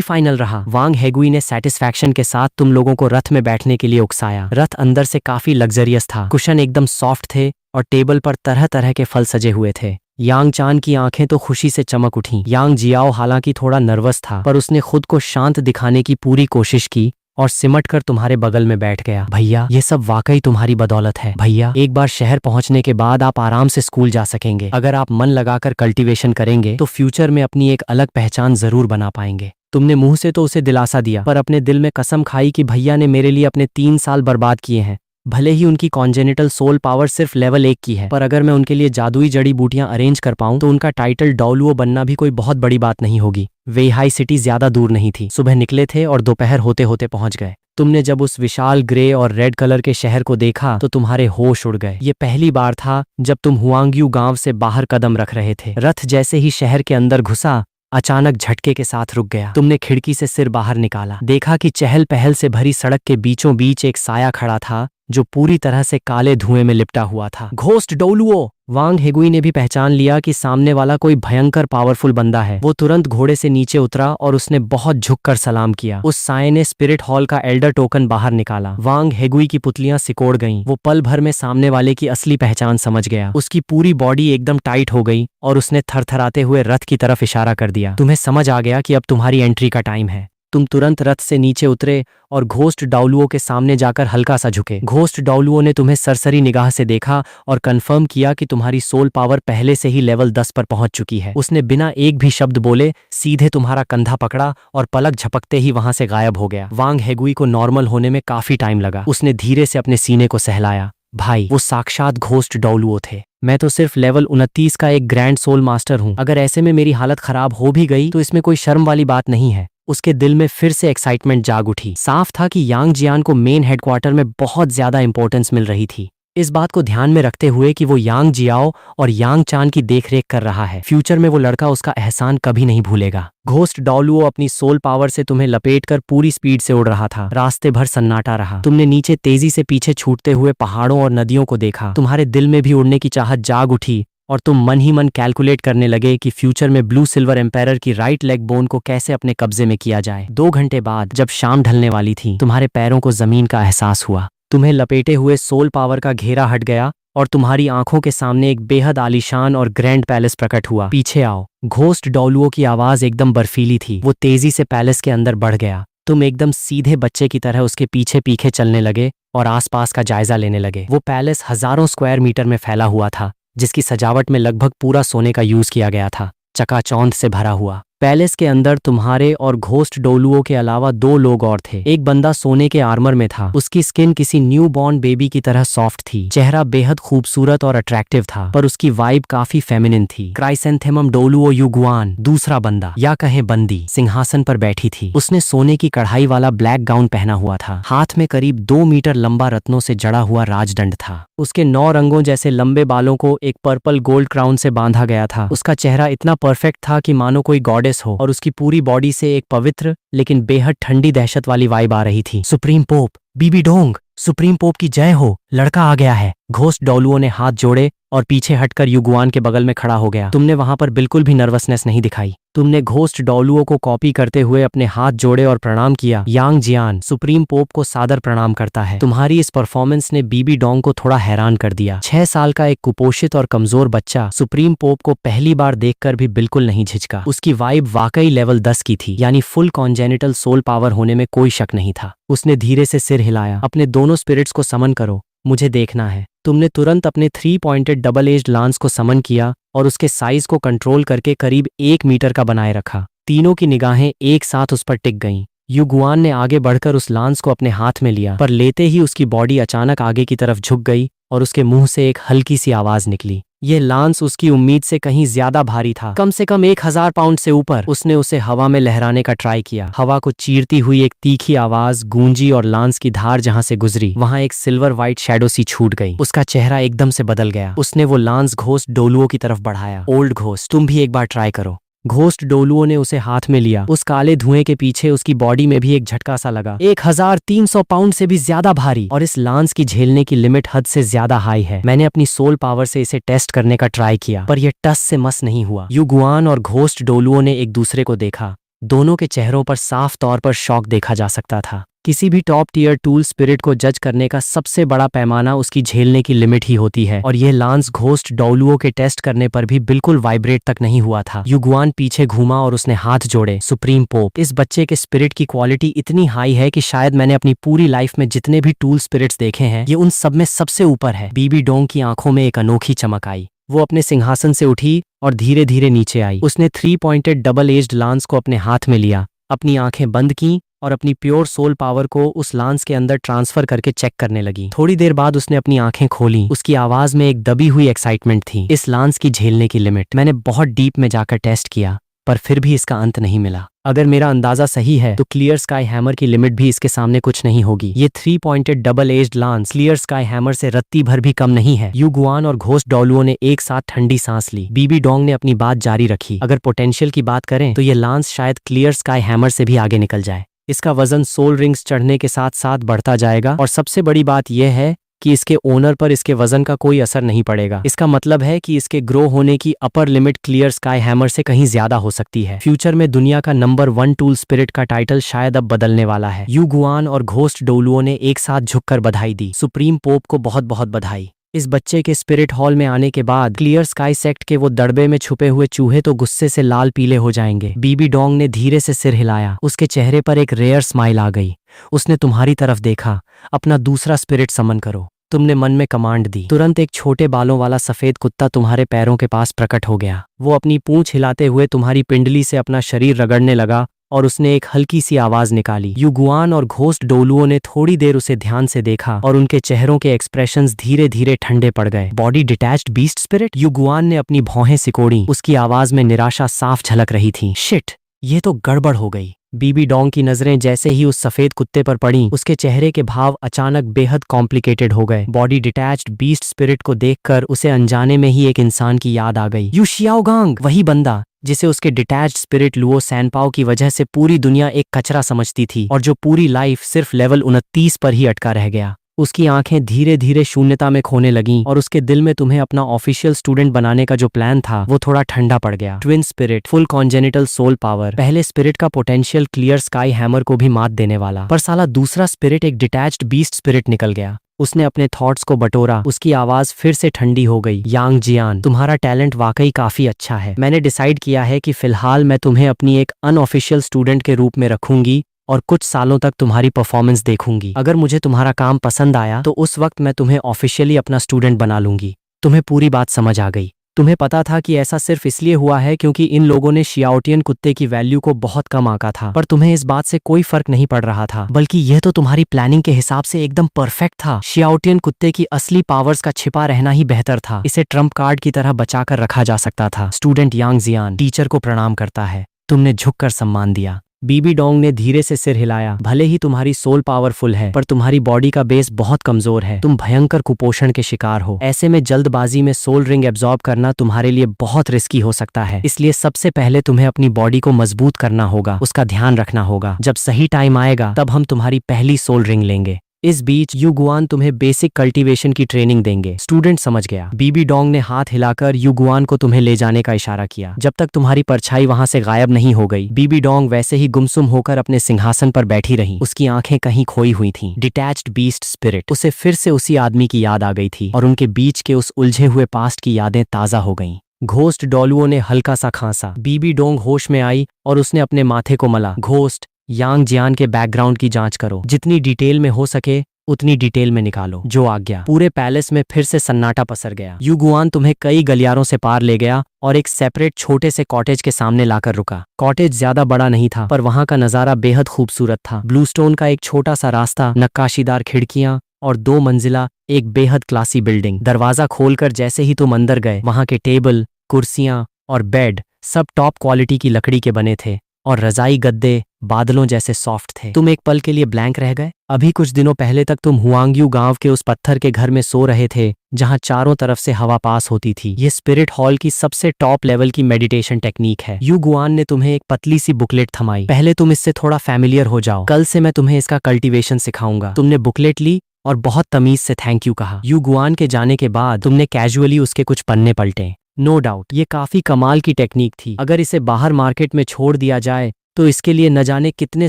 फाइनल रहा। वांग हेगुई ने सेटिस्फैक्शन के साथ तुम लोगों को रथ में बैठने के लिए उकसाया। रथ अंदर से काफी लग्जरियस था। कुशन एकदम सॉफ्ट थे और टेबल पर तरह तरह के फल सजे हुए थे। यांग चान की आंखें तो खुशी से चमक उठीं। यांग जियाओ हालांकि थोड़ा नर्वस था, पर उसने खुद को शांत दिखाने की पूरी कोशिश की और सिमट कर तुम्हारे बगल में बैठ गया। भैया ये सब वाकई तुम्हारी बदौलत है। भैया एक बार शहर पहुंचने के बाद आप आराम से स्कूल जा सकेंगे। अगर आप मन लगाकर कल्टीवेशन करेंगे तो फ्यूचर में अपनी एक अलग पहचान जरूर बना पाएंगे। तुमने मुंह से तो उसे दिलासा दिया, पर अपने दिल में कसम खाई कि भैया ने मेरे लिए अपने 3 साल बर्बाद किए हैं। भले ही उनकी कॉन्जेनिटल सोल पावर सिर्फ लेवल 1 की है, पर अगर मैं उनके लिए जादुई जड़ी बूटियां अरेंज कर पाऊं तो उनका टाइटल डॉलुओ बनना भी कोई बहुत बड़ी बात नहीं होगी। वेहाई सिटी ज्यादा दूर नहीं थी। सुबह निकले थे और दोपहर होते होते पहुंच गए। तुमने जब उस विशाल ग्रे और रेड कलर के शहर को देखा तो तुम्हारे होश उड़ गए। ये पहली बार था जब तुम हुआंग्यू गांव से बाहर कदम रख रहे थे। रथ जैसे ही शहर के अंदर घुसा, अचानक झटके के साथ रुक गया। तुमने खिड़की से सिर बाहर निकाला, देखा कि चहल पहल से भरी सड़क के बीचों बीच एक साया खड़ा था जो पूरी तरह से काले धुएं में लिपटा हुआ था। घोस्ट डोलुओ! वांग हेगुई ने भी पहचान लिया कि सामने वाला कोई भयंकर पावरफुल बंदा है। वो तुरंत घोड़े से नीचे उतरा और उसने बहुत झुककर सलाम किया। उस साये ने स्पिरिट हॉल का एल्डर टोकन बाहर निकाला। वांग हेगुई की पुतलियां सिकोड़ गईं। वो पल भर में सामने वाले की असली पहचान समझ गया। उसकी पूरी बॉडी एकदम टाइट हो गई और उसने थरथराते हुए रथ की तरफ इशारा कर दिया। तुम्हें समझ आ गया कि अब तुम्हारी एंट्री का टाइम है। तुम तुरंत रथ से नीचे उतरे और घोस्ट डाउलुओ के सामने जाकर हल्का सा झुके। घोस्ट डाउलुओ ने तुम्हें सरसरी निगाह से देखा और कंफर्म किया कि तुम्हारी सोल पावर पहले से ही लेवल 10 पर पहुंच चुकी है। उसने बिना एक भी शब्द बोले सीधे तुम्हारा कंधा पकड़ा और पलक झपकते ही वहां से गायब हो गया। वांग हेगुई को नॉर्मल होने में काफी टाइम लगा। उसने धीरे से अपने सीने को सहलाया। भाई वो साक्षात घोस्ट डाउलुओ थे। मैं तो सिर्फ लेवल 29 का एक ग्रैंड सोल मास्टर हूँ। अगर ऐसे में मेरी हालत खराब हो भी गई तो इसमें कोई शर्म वाली बात नहीं है। उसके दिल में फिर से एक्साइटमेंट जाग उठी। साफ था कि यांग जियान को मेन हेडक्वार्टर में बहुत ज्यादा इंपॉर्टेंस मिल रही थी। इस बात को ध्यान में रखते हुए कि वो यांग जियाओ और यांग चान की देखरेख कर रहा है, फ्यूचर में वो लड़का उसका एहसान कभी नहीं भूलेगा। घोस्ट डाउलुओ अपनी सोल पावर से तुम्हें लपेटकर पूरी स्पीड से उड़ रहा था। रास्ते भर सन्नाटा रहा। तुमने नीचे तेजी से पीछे छूटते हुए पहाड़ों और नदियों को देखा। तुम्हारे दिल में भी उड़ने की चाहत जाग उठी और तुम मन ही मन कैलकुलेट करने लगे कि फ्यूचर में ब्लू सिल्वर एम्पायर की राइट लेग बोन को कैसे अपने कब्जे में किया जाए। 2 घंटे बाद जब शाम ढलने वाली थी, तुम्हारे पैरों को जमीन का एहसास हुआ। तुम्हें लपेटे हुए सोल पावर का घेरा हट गया और तुम्हारी आंखों के सामने एक बेहद आलीशान और ग्रैंड पैलेस प्रकट हुआ। पीछे आओ। घोस्ट डाउलुओ की आवाज एकदम बर्फीली थी। वो तेजी से पैलेस के अंदर बढ़ गया। तुम एकदम सीधे बच्चे की तरह उसके पीछे पीछे चलने लगे और आसपास का जायजा लेने लगे। वो पैलेस हजारों स्क्वायर मीटर में फैला हुआ था, जिसकी सजावट में लगभग पूरा सोने का यूज किया गया था, चकाचौंध से भरा हुआ। पैलेस के अंदर तुम्हारे और घोस्ट डोलुओ के अलावा 2 लोग और थे। एक बंदा सोने के आर्मर में था। उसकी स्किन किसी न्यू बॉर्न बेबी की तरह सॉफ्ट थी। चेहरा बेहद खूबसूरत और अट्रैक्टिव था, पर उसकी वाइब काफी फेमिनिन थी। क्राइसेंथेमम डोलुओ युगुआन, दूसरा बंदा या कहें बंदी, सिंहासन पर बैठी थी। उसने सोने की कढ़ाई वाला ब्लैक गाउन पहना हुआ था। हाथ में करीब 2 मीटर लंबा रत्नों से जड़ा हुआ राजदंड था। उसके 9 रंगों जैसे लंबे बालों को एक पर्पल गोल्ड क्राउन से बांधा गया था। उसका चेहरा इतना परफेक्ट था कि मानो कोई गॉड गॉडेस हो और उसकी पूरी बॉडी से एक पवित्र लेकिन बेहद ठंडी दहशत वाली वाइब आ रही थी। Supreme pope, Bibi Dong, supreme pope की जय हो, लड़का आ गया है। घोस्ट डोलुओ ने हाथ जोड़े और पीछे हटकर युगुआन के बगल में खड़ा हो गया। तुमने वहां पर बिल्कुल भी नर्वसनेस नहीं दिखाई। तुमने घोस्ट डोलुओ को कॉपी करते हुए अपने हाथ जोड़े और प्रणाम किया। यांग जियान, सुप्रीम पोप को सादर प्रणाम करता है। तुम्हारी इस परफॉर्मेंस ने बीबी डोंग को थोड़ा हैरान कर दिया। 6 साल का एक कुपोषित और कमजोर बच्चा सुप्रीम पोप को पहली बार देखकर भी बिल्कुल नहीं झिझका। उसकी वाइब वाकई लेवल 10 की थी, यानी फुल कॉन्जेनिटल सोल पावर होने में कोई शक नहीं था। उसने धीरे से सिर हिलाया। अपने दोनों स्पिरिट्स को समन करो, मुझे देखना है। तुमने तुरंत अपने 3 पॉइंटेड डबल एज्ड लांस को समन किया और उसके साइज को कंट्रोल करके करीब 1 मीटर का बनाए रखा। तीनों की निगाहें एक साथ उस पर टिक गईं। युगुआन ने आगे बढ़कर उस लांस को अपने हाथ में लिया, पर लेते ही उसकी बॉडी अचानक आगे की तरफ झुक गई और उसके मुंह से एक हल्की सी आवाज निकली। यह लांस उसकी उम्मीद से कहीं ज्यादा भारी था, कम से कम 1000 पाउंड से ऊपर। उसने उसे हवा में लहराने का ट्राई किया। हवा को चीरती हुई एक तीखी आवाज गूंजी और लांस की धार जहां से गुजरी वहां एक सिल्वर व्हाइट शैडो सी छूट गई। उसका चेहरा एकदम से बदल गया। उसने वो लांस घोस्ट डोलुओ की तरफ बढ़ाया। ओल्ड घोस्ट, तुम भी एक बार ट्राई करो। घोस्ट डोलुओ ने उसे हाथ में लिया। उस काले धुएं के पीछे उसकी बॉडी में भी एक झटका सा लगा। 1300 पाउंड से भी ज्यादा भारी, और इस लांस की झेलने की लिमिट हद से ज्यादा हाई है। मैंने अपनी सोल पावर से इसे टेस्ट करने का ट्राई किया, पर यह टस से मस नहीं हुआ। युगुआन और घोस्ट डोलुओ ने एक दूसरे को देखा। दोनों के चेहरों पर साफ तौर पर शॉक देखा जा सकता था। किसी भी टॉप टियर टूल स्पिरिट को जज करने का सबसे बड़ा पैमाना उसकी झेलने की लिमिट ही होती है, और यह लांस घोस्ट डोलुओ के टेस्ट करने पर भी बिल्कुल वाइब्रेट तक नहीं हुआ था। युगुआन पीछे घूमा और उसने हाथ जोड़े। सुप्रीम पोप, इस बच्चे के स्पिरिट की क्वालिटी इतनी हाई है कि शायद मैंने अपनी पूरी लाइफ में जितने भी टूल स्पिरिट्स देखे हैं, ये उन सब में सबसे ऊपर है। बीबी डोंग की आंखों में एक अनोखी चमक आई। वो अपने सिंहासन से उठी और धीरे धीरे नीचे आई। उसने 3 पॉइंटेड डबल एज्ड लांस को अपने हाथ में लिया, अपनी आंखें बंद की और अपनी प्योर सोल पावर को उस लांस के अंदर ट्रांसफर करके चेक करने लगी। थोड़ी देर बाद उसने अपनी आंखें खोली। उसकी आवाज में एक दबी हुई एक्साइटमेंट थी। इस लांस की झेलने की लिमिट मैंने बहुत डीप में जाकर टेस्ट किया, पर फिर भी इसका अंत नहीं मिला। अगर मेरा अंदाजा सही है तो क्लियर स्काई हैमर की लिमिट भी इसके सामने कुछ नहीं होगी। ये 3 pointed double edged lance clear sky hammer से रत्ती भर भी कम नहीं है। युगुआन और घोस्ट डोलुओ ने एक साथ ठंडी सांस ली। बीबी डोंग ने अपनी बात जारी रखी। अगर पोटेंशियल की बात करें तो ये लांस शायद क्लियर स्काई हैमर से भी आगे निकल जाए। इसका वजन सोल रिंग्स चढ़ने के साथ साथ बढ़ता जाएगा, और सबसे बड़ी बात यह है कि इसके ओनर पर इसके वजन का कोई असर नहीं पड़ेगा। इसका मतलब है कि इसके ग्रो होने की upper limit clear sky hammer से कहीं ज्यादा हो सकती है। फ्यूचर में दुनिया का नंबर 1 टूल स्पिरिट का टाइटल शायद अब बदलने वाला है। युगुआन और घोस्ट डोलुओ ने एक साथ झुककर बधाई दी। सुप्रीम पोप को बहुत बहुत बधाई। इस बच्चे के स्पिरिट हॉल में आने के बाद क्लियर स्काई सेक्ट के वो दड़बे में छुपे हुए चूहे तो गुस्से से लाल पीले हो जाएंगे। बीबी डोंग ने धीरे से सिर हिलाया। उसके चेहरे पर एक रेयर स्माइल आ गई। उसने तुम्हारी तरफ देखा। अपना दूसरा स्पिरिट समन करो। तुमने मन में कमांड दी। तुरंत एक छोटे बालों वाला सफेद कुत्ता तुम्हारे पैरों के पास प्रकट हो गया। वो अपनी पूंछ हिलाते हुए तुम्हारी पिंडली से अपना शरीर रगड़ने लगा और उसने एक हल्की सी आवाज निकाली। युगुआन और घोस्ट डोलुओ ने थोड़ी देर उसे ध्यान से देखा और उनके चेहरों के एक्सप्रेशंस धीरे धीरे ठंडे पड़ गए। Body detached beast spirit? Yuguan ने अपनी भौहें सिकोड़ी। उसकी आवाज में निराशा साफ झलक रही थी। शिट, ये तो गड़बड़ हो गई। बीबी डोंग की नजरें जैसे ही उस सफेद कुत्ते पर पड़ी, उसके चेहरे के भाव अचानक बेहद कॉम्प्लिकेटेड हो गए। बॉडी डिटैच्ड बीस्ट स्पिरिट को देखकर उसे अनजाने में ही एक इंसान की याद आ गई। यू शियाओगांग, वही बंदा जिसे उसके डिटैच्ड स्पिरिट लुओ सैनपाओ की वजह से पूरी दुनिया एक कचरा समझती थी और जो पूरी लाइफ सिर्फ लेवल 29 पर ही अटका रह गया। उसकी आंखें धीरे धीरे शून्यता में खोने लगीं और उसके दिल में तुम्हें अपना ऑफिशियल स्टूडेंट बनाने का जो प्लान था वो थोड़ा ठंडा पड़ गया। Twin spirit, full congenital soul power, पहले स्पिरिट का पोटेंशियल क्लियर स्काई हैमर को भी मात देने वाला, पर साला दूसरा स्पिरिट एक डिटैच्ड बीस्ट स्पिरिट निकल गया। उसने अपने थॉट्स को बटोरा। उसकी आवाज फिर से ठंडी हो गई। यांग जियान, तुम्हारा टैलेंट वाकई काफी अच्छा है। मैंने डिसाइड किया है कि फिलहाल मैं तुम्हें अपनी एक अनऑफिशियल स्टूडेंट के रूप में रखूंगी और कुछ सालों तक तुम्हारी परफॉर्मेंस देखूंगी। अगर मुझे तुम्हारा काम पसंद आया तो उस वक्त मैं तुम्हें ऑफिशियली अपना स्टूडेंट बना लूंगी। तुम्हें पूरी बात समझ आ गई। तुम्हें पता था कि ऐसा सिर्फ इसलिए हुआ है क्योंकि इन लोगों ने शियाओटियन कुत्ते की वैल्यू को बहुत कम आंका था, पर तुम्हें इस बात से कोई फर्क नहीं पड़ रहा था, बल्कि यह तो तुम्हारी प्लानिंग के हिसाब से एकदम परफेक्ट था। शियाओटियन कुत्ते की असली पावर्स का छिपा रहना ही बेहतर था। इसे ट्रम्प कार्ड की तरह बचाकर रखा जा सकता था। स्टूडेंट यांग जियान टीचर को प्रणाम करता है। तुमने झुककर सम्मान दिया। बीबी डोंग ने धीरे से सिर हिलाया। भले ही तुम्हारी सोल पावरफुल है, पर तुम्हारी बॉडी का बेस बहुत कमजोर है। तुम भयंकर कुपोषण के शिकार हो। ऐसे में जल्दबाजी में सोल रिंग एब्जॉर्ब करना तुम्हारे लिए बहुत रिस्की हो सकता है। इसलिए सबसे पहले तुम्हें अपनी बॉडी को मजबूत करना होगा, उसका ध्यान रखना होगा। जब सही टाइम आएगा तब हम तुम्हारी पहली सोल रिंग लेंगे। इस बीच युगुआन तुम्हें बेसिक कल्टीवेशन की ट्रेनिंग देंगे। स्टूडेंट समझ गया। बीबी डोंग ने हाथ हिलाकर युगुआन को तुम्हें ले जाने का इशारा किया। जब तक तुम्हारी परछाई वहां से गायब नहीं हो गई, बीबी डोंग वैसे ही गुमसुम होकर अपने सिंहासन पर बैठी रही। उसकी आंखें कहीं खोई हुई थीं। Detached beast spirit. उसे फिर से उसी आदमी की याद आ गई थी और उनके बीच के उस उलझे हुए पास्ट की यादें ताजा हो गईं। घोस्ट डोलुओ ने हल्का सा खांसा। बीबी डोंग होश में आई और उसने अपने माथे को मला। घोस्ट, यांग जियान के बैकग्राउंड की जांच करो। जितनी डिटेल में हो सके उतनी डिटेल में निकालो। जो आज्ञा। पूरे पैलेस में फिर से सन्नाटा पसर गया। युगुआन तुम्हें कई गलियारों से पार ले गया और एक सेपरेट छोटे से कॉटेज के सामने लाकर रुका। कॉटेज ज्यादा बड़ा नहीं था, पर वहां का नजारा बेहद खूबसूरत था। ब्लूस्टोन का एक छोटा सा रास्ता, नक्काशीदार खिड़कियां और 2 मंजिला एक बेहद क्लासी बिल्डिंग। दरवाजा खोलकर जैसे ही तुम अंदर गए, वहां के टेबल, कुर्सियां और बेड सब टॉप क्वालिटी की लकड़ी के बने थे और रजाई गद्दे बादलों जैसे सॉफ्ट थे। तुम एक पल के लिए ब्लैंक रह गए। अभी कुछ दिनों पहले तक तुम हुआंगयू गांव के उस पत्थर के घर में सो रहे थे जहां चारों तरफ से हवा पास होती थी। ये स्पिरिट हॉल की सबसे टॉप लेवल की मेडिटेशन टेक्निक है। युगुआन ने तुम्हें एक पतली सी बुकलेट थमाई। पहले तुम इससे थोड़ा फैमिलियर हो जाओ, कल से मैं तुम्हें इसका कल्टीवेशन सिखाऊंगा। तुमने बुकलेट ली और बहुत तमीज से थैंक यू कहा। युगुआन के जाने के बाद तुमने कैजुअली उसके कुछ पन्ने पलटे। नो डाउट ये काफी कमाल की टेक्निक थी। अगर इसे बाहर मार्केट में छोड़ दिया जाए तो इसके लिए न जाने कितने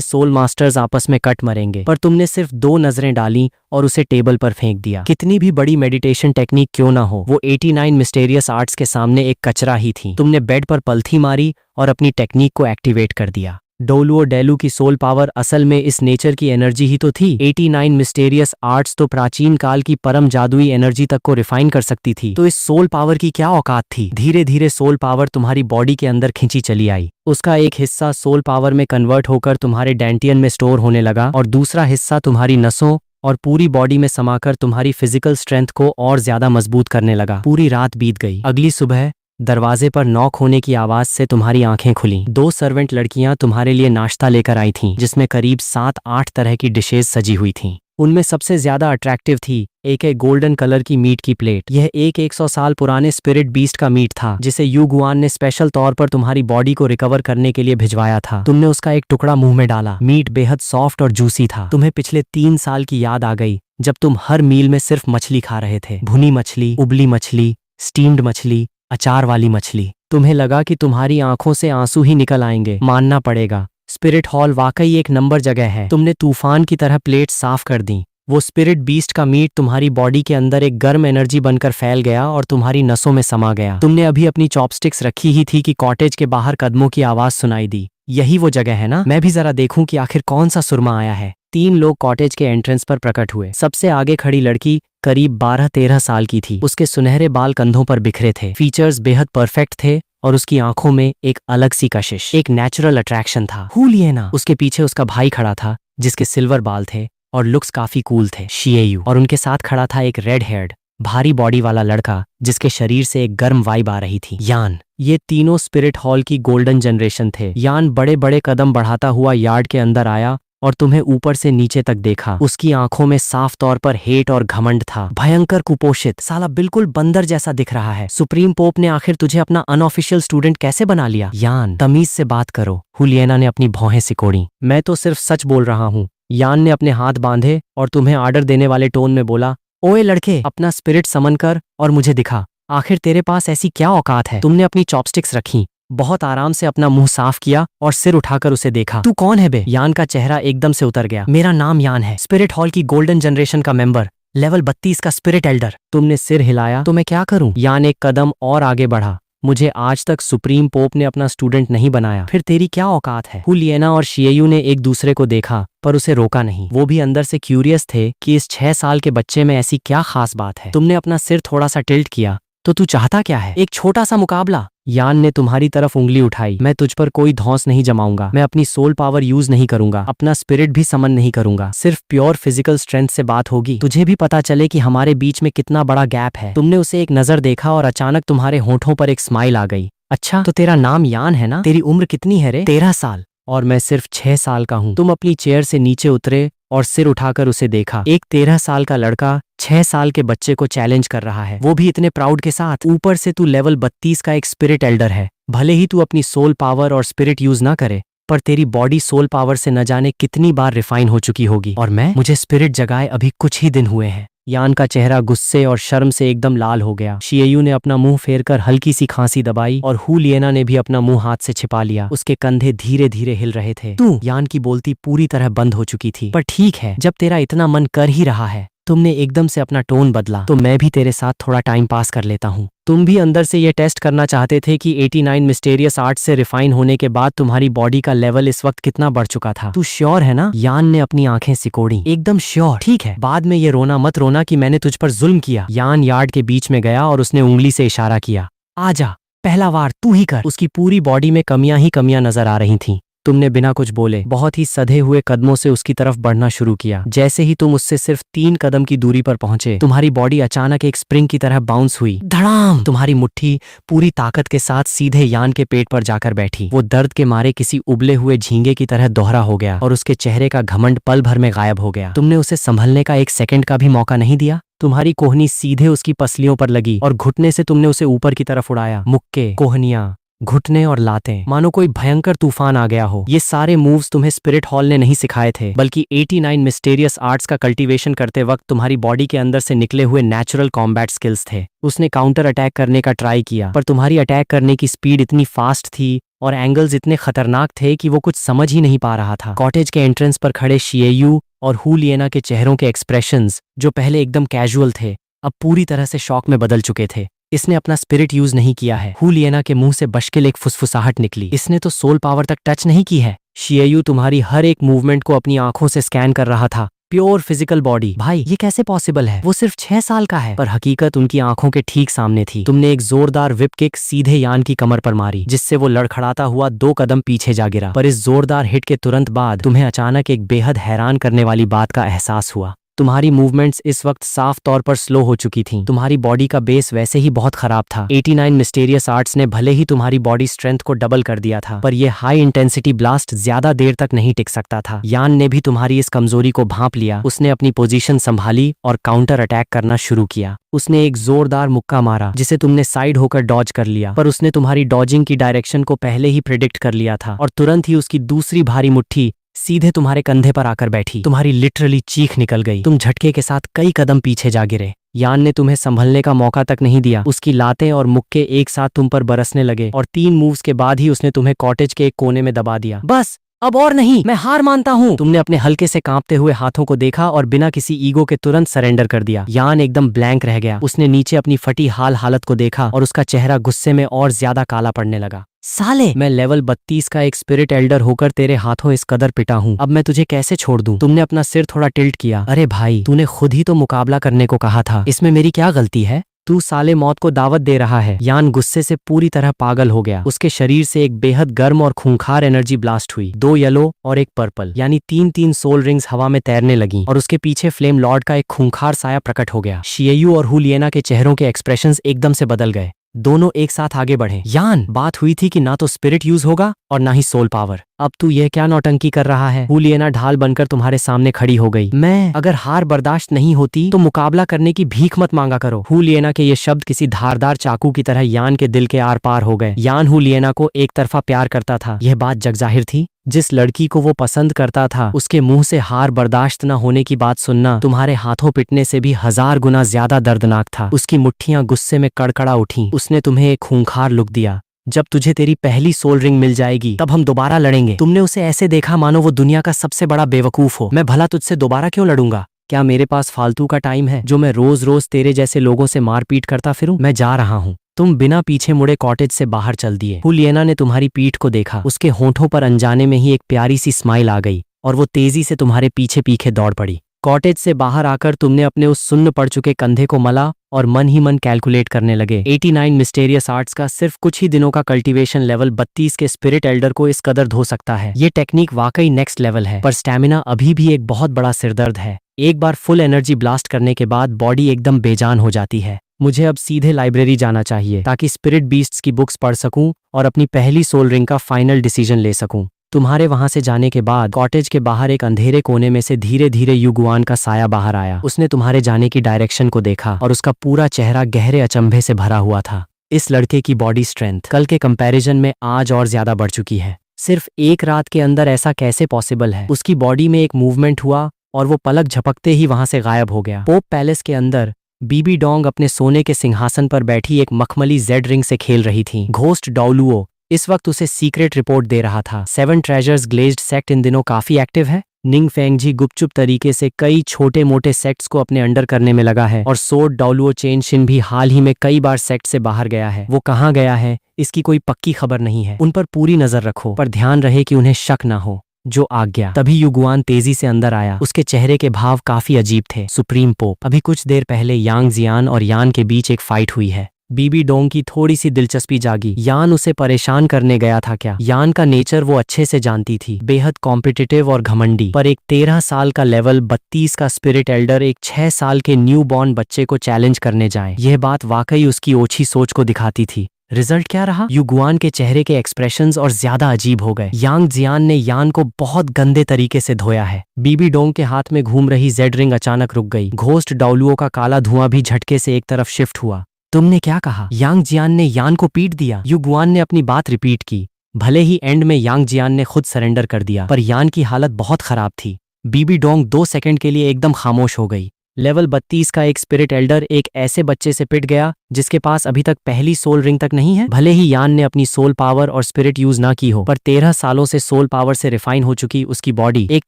सोल मास्टर्स आपस में कट मरेंगे, पर तुमने सिर्फ 2 नजरें डाली और उसे टेबल पर फेंक दिया। कितनी भी बड़ी मेडिटेशन टेक्निक क्यों ना हो, वो 89 मिस्टेरियस आर्ट्स के सामने एक कचरा ही थी। तुमने बेड पर पलथी मारी और अपनी टेक्निक को एक्टिवेट कर दिया। डोलुओ डेलू की सोल पावर असल में इस नेचर की एनर्जी ही तो थी। 89 मिस्टेरियस आर्ट्स तो प्राचीन काल की परम जादुई एनर्जी तक को रिफाइन कर सकती थी। तो इस सोल पावर की क्या औकात थी। धीरे धीरे सोल पावर तुम्हारी बॉडी के अंदर खींची चली आई। उसका एक हिस्सा सोल पावर में कन्वर्ट होकर तुम्हारे डेंटियन में स्टोर होने लगा और दूसरा हिस्सा तुम्हारी नसों और पूरी बॉडी में समाकर तुम्हारी फिजिकल स्ट्रेंथ को और ज्यादा मजबूत करने लगा। पूरी रात बीत गई। अगली सुबह दरवाजे पर नॉक होने की आवाज से तुम्हारी आंखें खुली। 2 सर्वेंट लड़कियां तुम्हारे लिए नाश्ता लेकर आई थीं, जिसमें करीब 7-8 तरह की डिशेज सजी हुई थीं। उनमें सबसे ज्यादा अट्रैक्टिव थी एक गोल्डन कलर की मीट की प्लेट। यह एक 100 साल पुराने स्पिरिट बीस्ट का मीट था, जिसे युगुआन ने स्पेशल तौर पर तुम्हारी बॉडी को रिकवर करने के लिए भिजवाया था। तुमने उसका एक टुकड़ा मुंह में डाला। मीट बेहद सॉफ्ट और जूसी था। तुम्हें पिछले 3 साल की याद आ गई, जब तुम हर मील में सिर्फ मछली खा रहे थे। भुनी मछली, उबली मछली, स्टीम्ड मछली, अचार वाली मछली। तुम्हें लगा कि तुम्हारी आंखों से आंसू ही निकल आएंगे। मानना पड़ेगा, स्पिरिट हॉल वाकई एक नंबर जगह है। तुमने तूफान की तरह प्लेट साफ कर दी। वो स्पिरिट बीस्ट का मीट तुम्हारी बॉडी के अंदर एक गर्म एनर्जी बनकर फैल गया और तुम्हारी नसों में समा गया। तुमने अभी अपनी चॉपस्टिक्स रखी ही थी कि कॉटेज के बाहर कदमों की आवाज सुनाई दी। यही वो जगह है ना? मैं भी जरा देखूं कि आखिर कौन सा सुरमा आया है। 3 लोग कॉटेज के एंट्रेंस पर प्रकट हुए। सबसे आगे खड़ी लड़की करीब 12-13 साल की थी। उसके सुनहरे बाल कंधों पर बिखरे थे। फीचर्स बेहद परफेक्ट थे और उसकी आंखों में एक अलग सी कशिश, एक नेचुरल अट्रैक्शन था। हुलियना। उसके पीछे उसका भाई खड़ा था, जिसके सिल्वर बाल थे और लुक्स काफी कूल थे, शिएयू। और उनके साथ खड़ा था एक रेड हेयर्ड भारी बॉडी वाला लड़का, जिसके शरीर से एक गर्म वाइब आ रही थी, यान। ये तीनों स्पिरिट हॉल की गोल्डन जनरेशन थे। यान बड़े बड़े कदम बढ़ाता हुआ यार्ड के अंदर आया और तुम्हें ऊपर से नीचे तक देखा। उसकी आंखों में साफ तौर पर हेट और घमंड था। भयंकर कुपोषित, साला बिल्कुल बंदर जैसा दिख रहा है। सुप्रीम पोप ने आखिर तुझे अपना अनऑफिशियल स्टूडेंट कैसे बना लिया? यान, तमीज से बात करो। हुलियना ने अपनी भौहें सिकोड़ी। मैं तो सिर्फ सच बोल रहा हूँ। यान ने अपने हाथ बांधे और तुम्हें आर्डर देने वाले टोन में बोला, ओए लड़के, अपना स्पिरिट समन कर और मुझे दिखा। आखिर तेरे पास ऐसी क्या औकात है? तुमने अपनी चॉपस्टिक्स रखी, बहुत आराम से अपना मुंह साफ किया और सिर उठाकर उसे देखा। तू कौन है बे? यान का चेहरा एकदम से उतर गया। मेरा नाम यान है, स्पिरिट हॉल की गोल्डन जनरेशन का मेंबर, लेवल 32 का स्पिरिट एल्डर। तुमने सिर हिलाया। तो मैं क्या करूं? यान एक कदम और आगे बढ़ा। मुझे आज तक सुप्रीम पोप ने अपना स्टूडेंट नहीं बनाया। फिर तेरी क्या औकात है? हुलियना और शिएयू ने एक दूसरे को देखा, पर उसे रोका नहीं। वो भी अंदर से क्यूरियस थे कि इस 6 साल के बच्चे में ऐसी क्या खास बात है। तुमने अपना सिर थोड़ा सा टिल्ट किया। तो तू चाहता क्या है? एक छोटा सा मुकाबला? यान ने तुम्हारी तरफ उंगली उठाई। मैं तुझ पर कोई धौंस नहीं जमाऊंगा। मैं अपनी सोल पावर यूज नहीं करूंगा, अपना स्पिरिट भी समन नहीं करूंगा। सिर्फ प्योर फिजिकल स्ट्रेंथ से बात होगी। तुझे भी पता चले कि हमारे बीच में कितना बड़ा गैप है। तुमने उसे एक नजर देखा और अचानक तुम्हारे होठों पर एक स्माइल आ गई। अच्छा, तो तेरा नाम यान है ना? तेरी उम्र कितनी है रे? 13 साल। और मैं सिर्फ 6 साल का हूँ। तुम अपनी चेयर से नीचे उतरे और सिर उठाकर उसे देखा। एक 13 साल का लड़का 6 साल के बच्चे को चैलेंज कर रहा है, वो भी इतने प्राउड के साथ। ऊपर से तू लेवल 32 का एक स्पिरिट एल्डर है। भले ही तू अपनी सोल पावर और स्पिरिट यूज ना करे, पर तेरी बॉडी सोल पावर से न जाने कितनी बार रिफाइन हो चुकी होगी। और मुझे स्पिरिट जगाए अभी कुछ ही दिन हुए हैं। यान का चेहरा गुस्से और शर्म से एकदम लाल हो गया। शिएयू ने अपना मुंह फेरकर हल्की सी खांसी दबाई और हु लिएना ने भी अपना मुंह हाथ से छिपा लिया। उसके कंधे धीरे धीरे हिल रहे थे। तू यान की बोलती पूरी तरह बंद हो चुकी थी। पर ठीक है, जब तेरा इतना मन कर ही रहा है, तुमने एकदम से अपना टोन बदला, तो मैं भी तेरे साथ थोड़ा टाइम पास कर लेता हूँ। तुम भी अंदर से ये टेस्ट करना चाहते थे कि 89 मिस्टेरियस आर्ट से रिफाइन होने के बाद तुम्हारी बॉडी का लेवल इस वक्त कितना बढ़ चुका था। तू श्योर है ना? यान ने अपनी आंखें सिकोड़ी। एकदम श्योर। ठीक है, बाद में ये मत रोना कि मैंने तुझ पर जुल्म किया। यान यार्ड के बीच में गया और उसने उंगली से इशारा किया। आजा, पहला वार तू ही कर। उसकी पूरी बॉडी में कमियां ही कमियां नजर आ रही थीं। तुमने बिना कुछ बोले बहुत ही सधे हुए कदमों से उसकी तरफ बढ़ना शुरू किया। जैसे ही तुम उससे सिर्फ 3 कदम की दूरी पर पहुंचे, तुम्हारी बॉडी अचानक एक स्प्रिंग की तरह बाउंस हुई। धड़ाम! तुम्हारी मुट्ठी पूरी ताकत के साथ सीधे यान के पेट पर जाकर बैठी। वो दर्द के मारे किसी उबले हुए झींगे की तरह दोहरा हो गया और उसके चेहरे का घमंड पल भर में गायब हो गया। तुमने उसे संभलने का 1 सेकंड का भी मौका नहीं दिया। तुम्हारी कोहनी सीधे उसकी पसलियों पर लगी और घुटने से तुमने उसे ऊपर की तरफ उड़ाया। मुक्के, कोहनियां, घुटने और लातें, मानो कोई भयंकर तूफान आ गया हो। ये सारे मूव्स तुम्हें स्पिरिट हॉल ने नहीं सिखाए थे, बल्कि 89 मिस्टेरियस आर्ट्स का कल्टीवेशन करते वक्त तुम्हारी बॉडी के अंदर से निकले हुए नेचुरल कॉम्बैट स्किल्स थे। उसने काउंटर अटैक करने का ट्राई किया, पर तुम्हारी अटैक करने की स्पीड इतनी फास्ट थी और एंगल्स इतने खतरनाक थे कि वो कुछ समझ ही नहीं पा रहा था। कॉटेज के एंट्रेंस पर खड़े शिएयू और हु लिएना के चेहरों के एक्सप्रेशंस, जो पहले एकदम कैजुअल थे, अब पूरी तरह से शॉक में बदल चुके थे। इसने अपना स्पिरिट यूज नहीं किया है। हु लिएना के मुंह से बशकिल एक फुसफुसाहट निकली। इसने तो सोल पावर तक टच नहीं की है। शिएयू तुम्हारी हर एक मूवमेंट को अपनी आंखों से स्कैन कर रहा था। Pure physical body. भाई, ये कैसे पॉसिबल है? वो सिर्फ 6 साल का है। पर हकीकत उनकी आंखों के ठीक सामने थी। तुमने एक जोरदार विप किक सीधे यान की कमर पर मारी, जिससे वो लड़खड़ाता हुआ 2 कदम पीछे जा गिरा। पर इस जोरदार हिट के तुरंत बाद तुम्हें अचानक एक बेहद हैरान करने वाली बात का एहसास हुआ। तुम्हारी मूवमेंट्स इस वक्त साफ तौर पर स्लो हो चुकी थीं। तुम्हारी बॉडी का बेस वैसे ही बहुत खराब था। 89 मिस्टेरियस आर्ट्स ने भले ही तुम्हारी बॉडी स्ट्रेंथ को डबल कर दिया था, पर यह हाई इंटेंसिटी ब्लास्ट ज्यादा देर तक नहीं टिक सकता था। यान ने भी तुम्हारी इस कमजोरी को भांप लिया। उसने अपनी पोजीशन संभाली और काउंटर अटैक करना शुरू किया। उसने एक जोरदार मुक्का मारा, जिसे तुमने साइड होकर डॉज कर लिया, पर उसने तुम्हारी डॉजिंग की डायरेक्शन को पहले ही प्रिडिक्ट कर लिया था और तुरंत ही उसकी दूसरी भारी मुट्ठी सीधे तुम्हारे कंधे पर आकर बैठी। तुम्हारी लिटरली चीख निकल गई। तुम झटके के साथ कई कदम पीछे जा गिरे। यान ने तुम्हें संभलने का मौका तक नहीं दिया। उसकी लातें और मुक्के एक साथ तुम पर बरसने लगे और 3 मूव्स के बाद ही उसने तुम्हें कॉटेज के एक कोने में दबा दिया। बस, अब और नहीं, मैं हार मानता हूँ। तुमने अपने हल्के से कांपते हुए हाथों को देखा और बिना किसी ईगो के तुरंत सरेंडर कर दिया। यान एकदम ब्लैंक रह गया। उसने नीचे अपनी फटी हालत को देखा और उसका चेहरा गुस्से में और ज्यादा काला पड़ने लगा। साले, मैं लेवल 32 का एक स्पिरिट एल्डर होकर तेरे हाथों इस कदर पिटा हूँ, अब मैं तुझे कैसे छोड़ दूं? तुमने अपना सिर थोड़ा टिल्ट किया। अरे भाई, तूने खुद ही तो मुकाबला करने को कहा था, इसमें मेरी क्या गलती है? तू साले मौत को दावत दे रहा है। यान गुस्से से पूरी तरह पागल हो गया। उसके शरीर से एक बेहद गर्म और खूंखार एनर्जी ब्लास्ट हुई। 2 येलो और 1 पर्पल, यानी 3 सोल रिंग्स हवा में तैरने लगी और उसके पीछे फ्लेम लॉर्ड का एक खूंखार साया प्रकट हो गया। शिएयू और हु लिएना के चेहरों के एक्सप्रेशंस एकदम से बदल गए। दोनों एक साथ आगे बढ़े। यान, बात हुई थी कि ना तो स्पिरिट यूज होगा और ना ही सोल पावर। अब तू ये क्या नौटंकी कर रहा है? हु लिएना ढाल बनकर तुम्हारे सामने खड़ी हो गई। मैं अगर हार बर्दाश्त नहीं होती तो मुकाबला करने की भीख मत मांगा करो। हु लिएना के ये शब्द किसी धारदार चाकू की तरह यान के दिल के आर पार हो गए। यान हु लिएना को एक तरफा प्यार करता था, यह बात जगजाहिर थी। जिस लड़की को वो पसंद करता था, उसके मुंह से हार बर्दाश्त न होने की बात सुनना तुम्हारे हाथों पिटने से भी 1000 गुना ज्यादा दर्दनाक था। उसकी मुट्ठियां गुस्से में कड़कड़ा उठी। उसने तुम्हें एक खूंखार लुक दिया। जब तुझे तेरी पहली सोल रिंग मिल जाएगी, तब हम दोबारा लड़ेंगे। तुमने उसे ऐसे देखा मानो वो दुनिया का सबसे बड़ा बेवकूफ हो। मैं भला तुझसे दोबारा क्यों लड़ूंगा? क्या मेरे पास फालतू का टाइम है जो मैं रोज रोज तेरे जैसे लोगों से मारपीट करता फिरूं? मैं जा रहा हूँ। तुम बिना पीछे मुड़े कॉटेज से बाहर चल दिए। हु लिएना ने तुम्हारी पीठ को देखा। उसके होंठों पर अनजाने में ही एक प्यारी सी स्माइल आ गई और वो तेजी से तुम्हारे पीछे पीछे दौड़ पड़ी। कॉटेज से बाहर आकर तुमने अपने उस सुन्न पड़ चुके कंधे को मला और मन ही मन कैलकुलेट करने लगे। 89 मिस्टेरियस आर्ट्स का सिर्फ कुछ ही दिनों का कल्टीवेशन लेवल 32 के स्पिरिट एल्डर को इस कदर धो सकता है। ये टेक्निक वाकई नेक्स्ट लेवल है, पर स्टैमिना अभी भी एक बहुत बड़ा सिरदर्द है। एक बार फुल एनर्जी ब्लास्ट करने के बाद बॉडी एकदम बेजान हो जाती है। मुझे अब सीधे लाइब्रेरी जाना चाहिए ताकि स्पिरिट बीस्ट्स की बुक्स पढ़ सकूं और अपनी पहली सोल रिंग का फाइनल डिसीजन ले सकूं। तुम्हारे वहां से जाने के बाद कॉटेज के बाहर एक अंधेरे कोने में से धीरे धीरे युगुआन का साया बाहर आया। उसने तुम्हारे जाने की डायरेक्शन को देखा और उसका पूरा चेहरा गहरे अचंभे से भरा हुआ था। इस लड़के की बॉडी स्ट्रेंथ कल के कंपैरिजन में आज और ज्यादा बढ़ चुकी है। सिर्फ एक रात के अंदर ऐसा कैसे पॉसिबल है? उसकी बॉडी में एक मूवमेंट हुआ और वो पलक झपकते ही वहां से गायब हो गया। पोप पैलेस के अंदर बीबी डोंग अपने सोने के सिंहासन पर बैठी एक मखमली जेड रिंग से खेल रही थी। घोस्ट डाउलुओ इस वक्त उसे सीक्रेट रिपोर्ट दे रहा था। 7 ट्रेजर्स ग्लेज्ड सेक्ट इन दिनों काफी एक्टिव है। निंग फेंगजी गुपचुप तरीके से कई छोटे मोटे सेक्ट्स को अपने अंडर करने में लगा है और सोड डाउलुओ चेनशिन भी हाल ही में कई बार सेक्ट से बाहर गया है। वो कहाँ गया है इसकी कोई पक्की खबर नहीं है। उन पर पूरी नजर रखो, पर ध्यान रहे कि उन्हें शक ना हो। जो आज्ञा। तभी युगुआन तेजी से अंदर आया। उसके चेहरे के भाव काफी अजीब थे। सुप्रीम पोप, अभी कुछ देर पहले यांग जियान और यान के बीच एक फाइट हुई है। बीबी डोंग की थोड़ी सी दिलचस्पी जागी। यान उसे परेशान करने गया था क्या? यान का नेचर वो अच्छे से जानती थी, बेहद कॉम्पिटिटिव और घमंडी। पर एक 13 साल का लेवल 32 का स्पिरिट एल्डर एक 6 साल के न्यू बॉर्न बच्चे को चैलेंज करने जाए, यह बात वाकई उसकी ओछी सोच को दिखाती थी। रिजल्ट क्या रहा? युगुआन के चेहरे के एक्सप्रेशंस और ज्यादा अजीब हो गए। यांग जियान ने यान को बहुत गंदे तरीके से धोया है। बीबी डोंग के हाथ में घूम रही जेड रिंग अचानक रुक गई। घोस्ट डाउलुओ का काला धुआं भी झटके से एक तरफ शिफ्ट हुआ। तुमने क्या कहा? यांग जियान ने यान को पीट दिया। युगुआन ने अपनी बात रिपीट की। भले ही एंड में यांग जियान ने खुद सरेंडर कर दिया, पर यान की हालत बहुत खराब थी। बीबी डोंग 2 सेकंड के लिए एकदम खामोश हो गई। लेवल 32 का एक स्पिरिट एल्डर एक ऐसे बच्चे से पिट गया जिसके पास अभी तक पहली सोल रिंग तक नहीं है। भले ही यान ने अपनी सोल पावर और स्पिरिट यूज ना की हो, पर 13 सालों से सोल पावर से रिफाइन हो चुकी उसकी बॉडी एक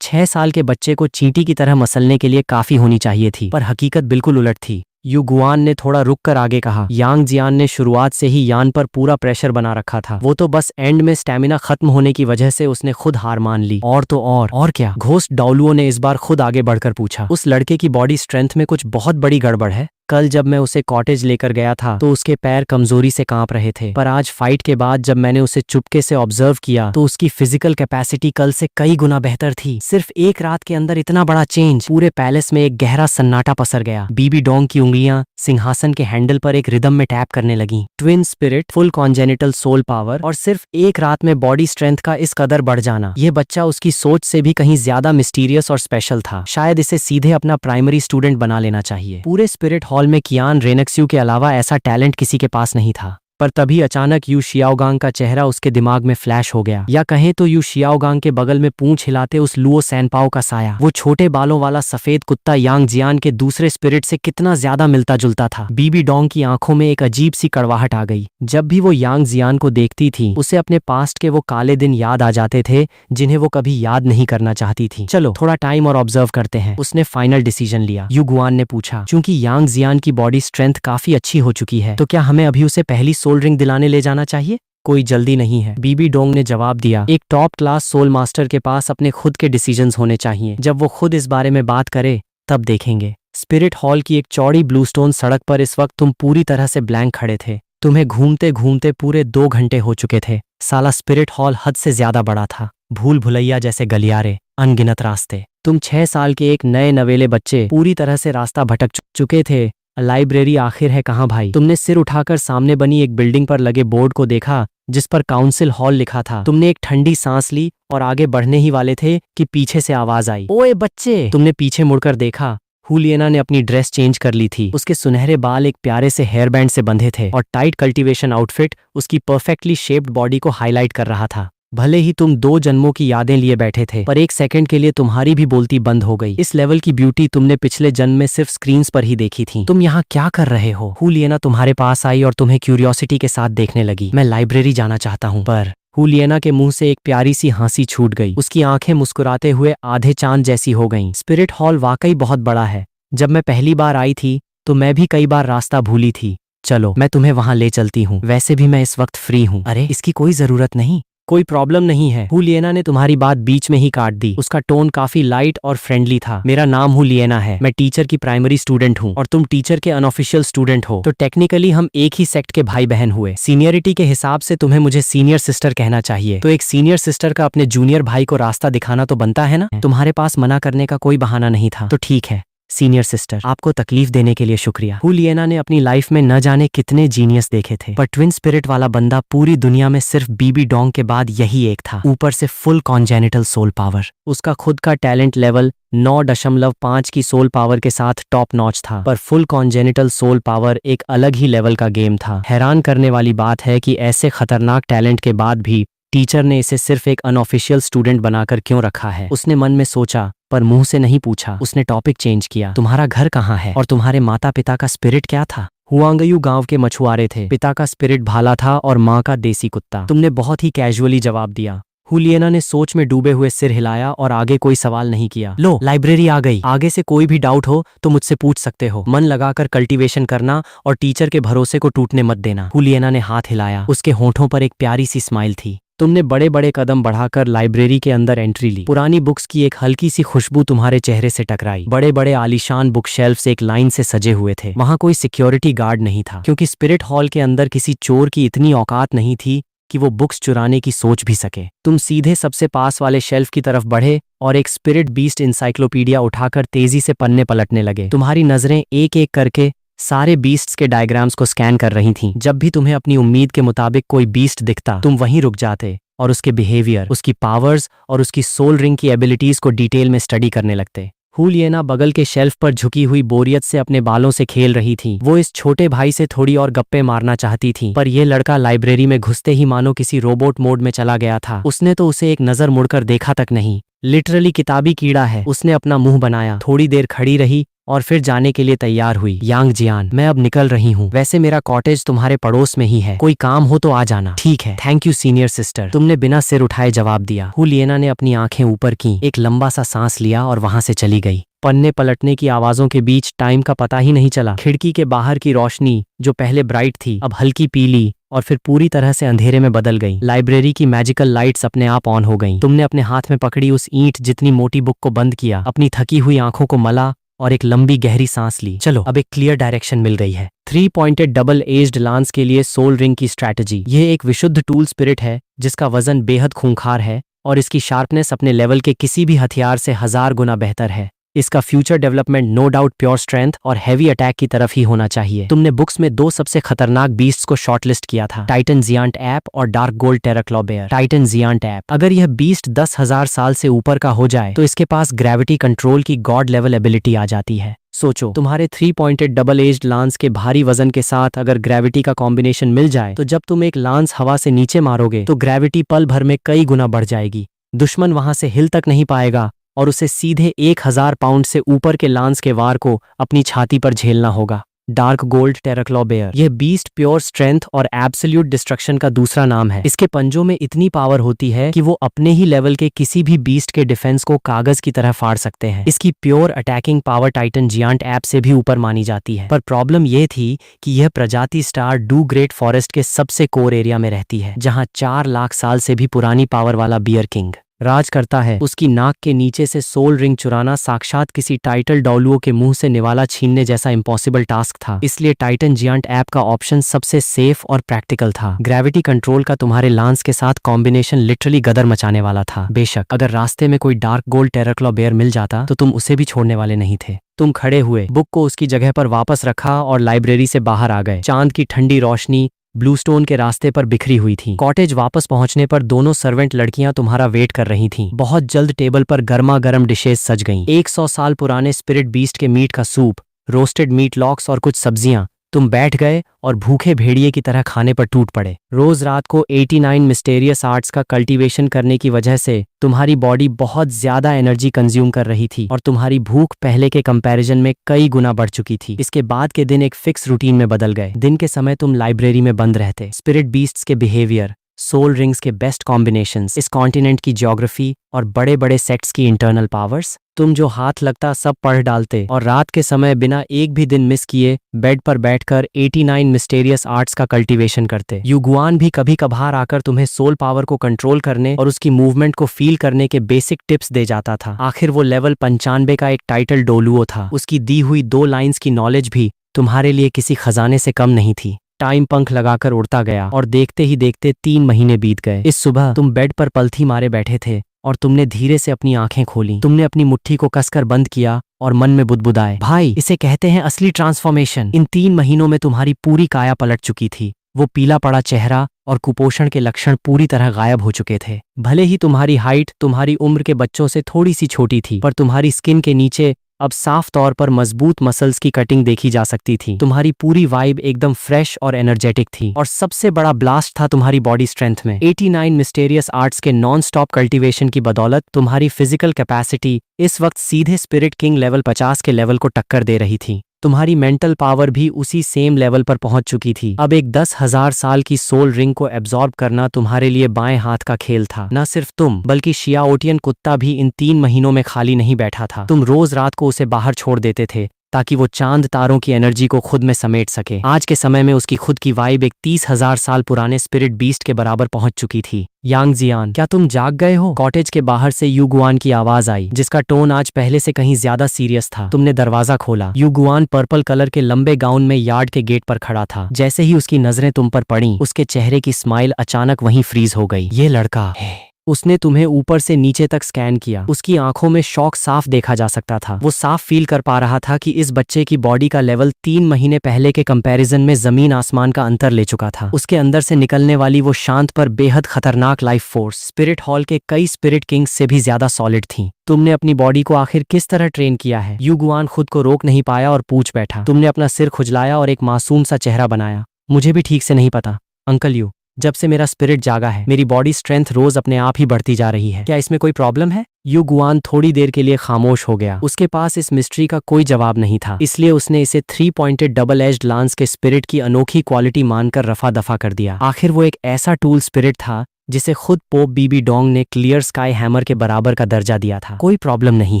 6 साल के बच्चे को चींटी की तरह मसलने के लिए काफी होनी चाहिए थी। पर हकीकत बिल्कुल उलट थी। युगुआन ने थोड़ा रुक कर आगे कहा, यांग जियान ने शुरुआत से ही यान पर पूरा प्रेशर बना रखा था। वो तो बस एंड में स्टेमिना खत्म होने की वजह से उसने खुद हार मान ली। और तो और क्या? घोस्ट डाउलुओ ने इस बार खुद आगे बढ़कर पूछा। उस लड़के की बॉडी स्ट्रेंथ में कुछ बहुत बड़ी गड़बड़ है। कल जब मैं उसे कॉटेज लेकर गया था तो उसके पैर कमजोरी से कांप रहे थे, पर आज फाइट के बाद जब मैंने उसे चुपके से ऑब्जर्व किया तो उसकी फिजिकल कैपेसिटी कल से कई गुना बेहतर थी। सिर्फ एक रात के अंदर इतना बड़ा चेंज। पूरे पैलेस में एक गहरा सन्नाटा पसर गया। बीबी डोंग की उंगलियां सिंहासन के हैंडल पर एक रिदम में टैप करने लगी। Twin spirit, full congenital soul power और सिर्फ एक रात में बॉडी स्ट्रेंथ का इस कदर बढ़ जाना, यह बच्चा उसकी सोच से भी कहीं ज्यादा मिस्टीरियस और स्पेशल था। शायद इसे सीधे अपना प्राइमरी स्टूडेंट बना लेना चाहिए। पूरे स्पिरिट हॉल में कियान रेनेक्स्यू के अलावा ऐसा टैलेंट किसी के पास नहीं था। पर तभी अचानक यू शियाओगांग का चेहरा उसके दिमाग में फ्लैश हो गया। या कहें तो यू शियाओगांग के बगल में पूंछ हिलाते उस लुओ सैनपाओ का साया, वो छोटे बालों वाला सफेद कुत्ता यांग जियान के दूसरे स्पिरिट से कितना ज्यादा मिलता जुलता था। बीबी डोंग की आंखों में एक अजीब सी कड़वाहट आ गई। जब भी वो यांग जियान को देखती थी उसे अपने पास्ट के वो काले दिन याद आ जाते थे जिन्हें वो कभी याद नहीं करना चाहती थी। चलो थोड़ा टाइम और ऑब्जर्व करते हैं, उसने फाइनल डिसीजन लिया। युगुआन ने पूछा, क्योंकि यांग जियान की बॉडी स्ट्रेंथ काफी अच्छी हो चुकी है तो क्या हमें अभी उसे पहली सोल रिंग दिलाने ले जाना चाहिए? कोई जल्दी नहीं है, बीबी डोंग ने जवाब दिया। एक टॉप क्लास सोल मास्टर के पास अपने खुद के डिसीजंस होने चाहिए। जब वो खुद इस बारे में बात करे तब देखेंगे। स्पिरिट हॉल की एक चौड़ी ब्लूस्टोन सड़क पर इस वक्त तुम पूरी तरह से ब्लैंक खड़े थे। तुम्हें घूमते घूमते पूरे 2 घंटे हो चुके थे। साला स्पिरिट हॉल हद से ज्यादा बड़ा था। भूल भुलैया जैसे गलियारे, अनगिनत रास्ते। तुम 6 साल के एक नए नवेले बच्चे पूरी तरह से रास्ता भटक चुके थे। लाइब्रेरी आखिर है कहाँ भाई? तुमने सिर उठाकर सामने बनी एक बिल्डिंग पर लगे बोर्ड को देखा जिस पर काउंसिल हॉल लिखा था। तुमने एक ठंडी सांस ली और आगे बढ़ने ही वाले थे कि पीछे से आवाज आई, ओए बच्चे। तुमने पीछे मुड़कर देखा। हुलियना ने अपनी ड्रेस चेंज कर ली थी। उसके सुनहरे बाल एक प्यारे से हेयर बैंड से बंधे थे और टाइट कल्टीवेशन आउटफिट उसकी परफेक्टली शेप्ड बॉडी को हाईलाइट कर रहा था। भले ही तुम 2 जन्मों की यादें लिए बैठे थे, पर एक सेकंड के लिए तुम्हारी भी बोलती बंद हो गई। इस लेवल की ब्यूटी तुमने पिछले जन्म में सिर्फ स्क्रीन्स पर ही देखी थी। तुम यहाँ क्या कर रहे हो? हुलियना तुम्हारे पास आई और तुम्हें क्यूरियोसिटी के साथ देखने लगी। मैं लाइब्रेरी जाना चाहता हूँ। पर हुलियना के मुंह से एक प्यारी सी हंसी छूट गई। उसकी आंखें मुस्कुराते हुए आधे चांद जैसी हो गईं। स्पिरिट हॉल वाकई बहुत बड़ा है। जब मैं पहली बार आई थी तो मैं भी कई बार रास्ता भूली थी। चलो मैं तुम्हें वहां ले चलती हूँ। वैसे भी मैं इस वक्त फ्री हूँ। अरे इसकी कोई जरूरत नहीं, कोई प्रॉब्लम नहीं है। हुलियना ने तुम्हारी बात बीच में ही काट दी। उसका टोन काफी लाइट और फ्रेंडली था। मेरा नाम हुलियना है। मैं टीचर की प्राइमरी स्टूडेंट हूँ और तुम टीचर के अनऑफिशियल स्टूडेंट हो, तो टेक्निकली हम एक ही सेक्ट के भाई बहन हुए। सीनियरिटी के हिसाब से तुम्हें मुझे सीनियर सिस्टर कहना चाहिए। तो एक सीनियर सिस्टर का अपने जूनियर भाई को रास्ता दिखाना तो बनता है ना? तुम्हारे पास मना करने का कोई बहाना नहीं था, तो ठीक है। सीनियर सिस्टर, आपको तकलीफ देने के लिए शुक्रिया। हुलियना ने अपनी लाइफ में न जाने कितने जीनियस देखे थे, पर ट्विन स्पिरिट वाला बंदा पूरी दुनिया में सिर्फ बीबी डोंग के बाद यही एक था। ऊपर से फुल कॉन्जेनिटल सोल पावर, उसका खुद का टैलेंट लेवल 9.5 की सोल पावर के साथ टॉप नॉच था, पर फुल कॉन्जेनिटल सोल पावर एक अलग ही लेवल का गेम था। हैरान करने वाली बात है कि ऐसे खतरनाक टैलेंट के बाद भी टीचर ने इसे सिर्फ एक अनऑफिशियल स्टूडेंट बनाकर क्यों रखा है। उसने मन में सोचा, पर मुंह से नहीं पूछा। उसने टॉपिक चेंज किया, तुम्हारा घर कहाँ है और तुम्हारे माता पिता का स्पिरिट क्या था। हुआंगयू गांव के मछुआरे थे, पिता का स्पिरिट भाला था और माँ का देसी कुत्ता। तुमने बहुत ही कैजुअली जवाब दिया। हुलियना ने सोच में डूबे हुए सिर हिलाया और आगे कोई सवाल नहीं किया। लो, लाइब्रेरी आ गई, आगे से कोई भी डाउट हो तो मुझसे पूछ सकते हो। मन लगाकर कल्टीवेशन करना और टीचर के भरोसे को टूटने मत देना। हुलियना ने हाथ हिलाया, उसके होठों पर एक प्यारी सी स्माइल थी। तुमने बड़े बड़े कदम बढ़ाकर लाइब्रेरी के अंदर एंट्री ली। पुरानी बुक्स की एक हल्की सी खुशबू तुम्हारे चेहरे से टकराई। बड़े बड़े आलीशान बुक शेल्फ्स एक लाइन से सजे हुए थे। वहां कोई सिक्योरिटी गार्ड नहीं था, क्योंकि स्पिरिट हॉल के अंदर किसी चोर की इतनी औकात नहीं थी कि वो बुक्स चुराने की सोच भी सके। तुम सीधे सबसे पास वाले शेल्फ की तरफ बढ़े और एक स्पिरिट बीस्ट इंसाइक्लोपीडिया उठाकर तेजी से पन्ने पलटने लगे। तुम्हारी नजरें एक एक करके सारे बीस्ट्स के डायग्राम्स को स्कैन कर रही थीं। जब भी तुम्हें अपनी उम्मीद के मुताबिक कोई बीस्ट दिखता, तुम वहीं रुक जाते और उसके बिहेवियर, उसकी पावर्स और उसकी सोल रिंग की एबिलिटीज को डिटेल में स्टडी करने लगते। हुलियना बगल के शेल्फ पर झुकी हुई बोरियत से अपने बालों से खेल रही थी। वो इस छोटे भाई से थोड़ी और गप्पे मारना चाहती थी, पर यह लड़का लाइब्रेरी में घुसते ही मानो किसी रोबोट मोड में चला गया था। उसने तो उसे एक नजर मुड़कर देखा तक नहीं। लिटरली किताबी कीड़ा है। उसने अपना मुंह बनाया, थोड़ी देर खड़ी रही और फिर जाने के लिए तैयार हुई। यांग जियान, मैं अब निकल रही हूँ। वैसे मेरा कॉटेज तुम्हारे पड़ोस में ही है, कोई काम हो तो आ जाना। ठीक है, थैंक यू सीनियर सिस्टर, तुमने बिना सिर उठाए जवाब दिया। हुलियना ने अपनी आंखें ऊपर की, एक लंबा सा सांस लिया और वहां से चली गई। पन्ने पलटने की आवाजों के बीच टाइम का पता ही नहीं चला। खिड़की के बाहर की रोशनी, जो पहले ब्राइट थी, अब हल्की पीली और फिर पूरी तरह से अंधेरे में बदल गई। लाइब्रेरी की मैजिकल लाइट्स अपने आप ऑन हो गईं। तुमने अपने हाथ में पकड़ी उस ईंट जितनी मोटी बुक को बंद किया, अपनी थकी हुई आंखों को मला और एक लंबी गहरी सांस ली। चलो, अब एक क्लियर डायरेक्शन मिल गई है। 3 पॉइंटेड डबल एज्ड लांस के लिए सोल रिंग की स्ट्रैटेजी। यह एक विशुद्ध टूल स्पिरिट है जिसका वजन बेहद खूंखार है और इसकी शार्पनेस अपने लेवल के किसी भी हथियार से 1000 गुना बेहतर है। इसका future development no doubt pure strength और हैवी अटैक की तरफ ही होना चाहिए। तुमने बुक्स में 2 सबसे खतरनाक बीस्ट्स को शॉर्टलिस्ट किया था, टाइटन जियांट ऐप और dark gold terraclaw bear. Titan giant ape, अगर यह बीस्ट 10,000 साल से ऊपर का हो जाए तो इसके पास ग्रेविटी कंट्रोल की गॉड लेवल एबिलिटी आ जाती है। सोचो, तुम्हारे 3 पॉइंटेड डबल एज्ड लांस के भारी वजन के साथ अगर ग्रेविटी का कॉम्बिनेशन मिल जाए तो जब तुम एक लांस हवा से नीचे मारोगे तो ग्रेविटी पल भर में कई गुना बढ़ जाएगी। दुश्मन वहां से हिल तक नहीं पाएगा और उसे सीधे 1000 पाउंड से ऊपर के लांस के वार को अपनी छाती पर झेलना होगा। डार्क गोल्ड टेराक्लॉ बेयर, यह बीस्ट प्योर स्ट्रेंथ और एब्सोल्यूट डिस्ट्रक्शन का दूसरा नाम है। इसके पंजों में इतनी पावर होती है कि वो अपने ही लेवल के किसी भी बीस्ट के डिफेंस को कागज की तरह फाड़ सकते हैं। इसकी pure attacking power Titan giant app से भी ऊपर मानी जाती है, पर प्रॉब्लम यह थी कि यह प्रजाति स्टार डू ग्रेट फॉरेस्ट के सबसे कोर एरिया में रहती है, जहां 4 लाख साल से भी पुरानी पावर वाला बियर किंग राज करता है। उसकी नाक के नीचे से सोल रिंग चुराना साक्षात किसी टाइटल डॉलुओ के मुंह से निवाला छीनने जैसा इम्पॉसिबल टास्क था। इसलिए टाइटन जियांट ऐप का ऑप्शन सबसे सेफ और प्रैक्टिकल था। ग्रेविटी कंट्रोल का तुम्हारे लांस के साथ कॉम्बिनेशन लिटरली गदर मचाने वाला था। बेशक अगर रास्ते में कोई डार्क गोल्ड टेराक्लॉ बेयर मिल जाता तो तुम उसे भी छोड़ने वाले नहीं थे। तुम खड़े हुए, बुक को उसकी जगह पर वापस रखा और लाइब्रेरी से बाहर आ गए। चांद की ठंडी रोशनी ब्लूस्टोन के रास्ते पर बिखरी हुई थी। कॉटेज वापस पहुंचने पर दोनों सर्वेंट लड़कियां तुम्हारा वेट कर रही थीं। बहुत जल्द टेबल पर गर्मा गर्म डिशेज सज गईं। 100 साल पुराने स्पिरिट बीस्ट के मीट का सूप, रोस्टेड मीट लॉक्स और कुछ सब्जियां। तुम बैठ गए और भूखे भेड़िए की तरह खाने पर टूट पड़े। रोज रात को 89 मिस्टेरियस आर्ट्स का कल्टीवेशन करने की वजह से तुम्हारी बॉडी बहुत ज्यादा एनर्जी कंज्यूम कर रही थी और तुम्हारी भूख पहले के कंपैरिजन में कई गुना बढ़ चुकी थी। इसके बाद के दिन एक फिक्स रूटीन में बदल गए। दिन के समय तुम लाइब्रेरी में बंद रहते। स्पिरिट बीस्ट्स के बिहेवियर, सोल रिंग्स के बेस्ट कॉम्बिनेशंस, इस कॉन्टिनेंट की ज्योग्राफी और बड़े बड़े सेक्ट्स की इंटरनल पावर्स, तुम जो हाथ लगता सब पढ़ डालते और रात के समय बिना एक भी दिन मिस किए बेड पर बैठकर 89 मिस्टेरियस आर्ट्स का कल्टीवेशन करते। युगुआन भी कभी कभार आकर तुम्हें सोल पावर को कंट्रोल करने और उसकी मूवमेंट को फील करने के बेसिक टिप्स दे जाता था। आखिर वो लेवल 95 का एक टाइटल डोलुओ था। उसकी दी हुई 2 लाइंस की नॉलेज भी तुम्हारे लिए किसी खजाने से कम नहीं थी। टाइम पंख लगाकर उड़ता गया और देखते ही देखते 3 महीने बीत गए। इस सुबह तुम बेड पर पलथी मारे बैठे थे और तुमने धीरे से अपनी आंखें खोली। तुमने अपनी मुट्ठी को कसकर बंद किया और मन में बुदबुदाए, भाई इसे कहते हैं असली ट्रांसफॉर्मेशन। इन 3 महीनों में तुम्हारी पूरी काया पलट चुकी थी। वो पीला पड़ा चेहरा और कुपोषण के लक्षण पूरी तरह गायब हो चुके थे। भले ही तुम्हारी हाइट तुम्हारी उम्र के बच्चों से थोड़ी सी छोटी थी, पर तुम्हारी स्किन के नीचे अब साफ तौर पर मजबूत मसल्स की कटिंग देखी जा सकती थी। तुम्हारी पूरी वाइब एकदम फ्रेश और एनर्जेटिक थी। और सबसे बड़ा ब्लास्ट था तुम्हारी बॉडी स्ट्रेंथ में। 89 मिस्टेरियस आर्ट्स के नॉन स्टॉप कल्टीवेशन की बदौलत तुम्हारी फिजिकल कैपेसिटी इस वक्त सीधे स्पिरिट किंग लेवल 50 के लेवल को टक्कर दे रही थी। तुम्हारी मेंटल पावर भी उसी सेम लेवल पर पहुंच चुकी थी। अब एक 10,000 साल की सोल रिंग को एब्जॉर्ब करना तुम्हारे लिए बाएं हाथ का खेल था। न सिर्फ तुम बल्कि शियाओटियन कुत्ता भी इन 3 महीनों में खाली नहीं बैठा था। तुम रोज रात को उसे बाहर छोड़ देते थे ताकि वो चांद तारों की एनर्जी को खुद में समेट सके। आज के समय में उसकी खुद की वाइब एक 30,000 साल पुराने स्पिरिट बीस्ट के बराबर पहुंच चुकी थी। यांग जियान, क्या तुम जाग गए हो? कॉटेज के बाहर से युगुआन की आवाज आई, जिसका टोन आज पहले से कहीं ज्यादा सीरियस था। तुमने दरवाजा खोला। युगुआन पर्पल कलर के लंबे गाउन में यार्ड के गेट पर खड़ा था। जैसे ही उसकी नजरें तुम पर पड़ी, उसके चेहरे की स्माइल अचानक वहीं फ्रीज हो गई। ये लड़का है। उसने तुम्हें ऊपर से नीचे तक स्कैन किया। उसकी आंखों में शौक साफ देखा जा सकता था। वो साफ फील कर पा रहा था कि इस बच्चे की बॉडी का लेवल 3 महीने पहले के कंपैरिजन में जमीन आसमान का अंतर ले चुका था। उसके अंदर से निकलने वाली वो शांत पर बेहद खतरनाक लाइफ फोर्स स्पिरिट हॉल के कई स्पिरिट किंग्स से भी ज्यादा सॉलिड थी। तुमने अपनी बॉडी को आखिर किस तरह ट्रेन किया है? युगुआन खुद को रोक नहीं पाया और पूछ बैठा। तुमने अपना सिर खुजलाया और एक मासूम सा चेहरा बनाया। मुझे भी ठीक से नहीं पता अंकल यू। जब से मेरा स्पिरिट जागा है, मेरी बॉडी स्ट्रेंथ रोज अपने आप ही बढ़ती जा रही है। क्या इसमें कोई प्रॉब्लम है? युगुआन थोड़ी देर के लिए खामोश हो गया। उसके पास इस मिस्ट्री का कोई जवाब नहीं था, इसलिए उसने इसे 3 पॉइंटेड डबल एज्ड लांस के स्पिरिट की अनोखी क्वालिटी मानकर रफा दफा कर दिया। आखिर वो एक ऐसा टूल स्पिरिट था जिसे खुद पोप बीबी डोंग ने क्लियर स्काई हैमर के बराबर का दर्जा दिया था। कोई प्रॉब्लम नहीं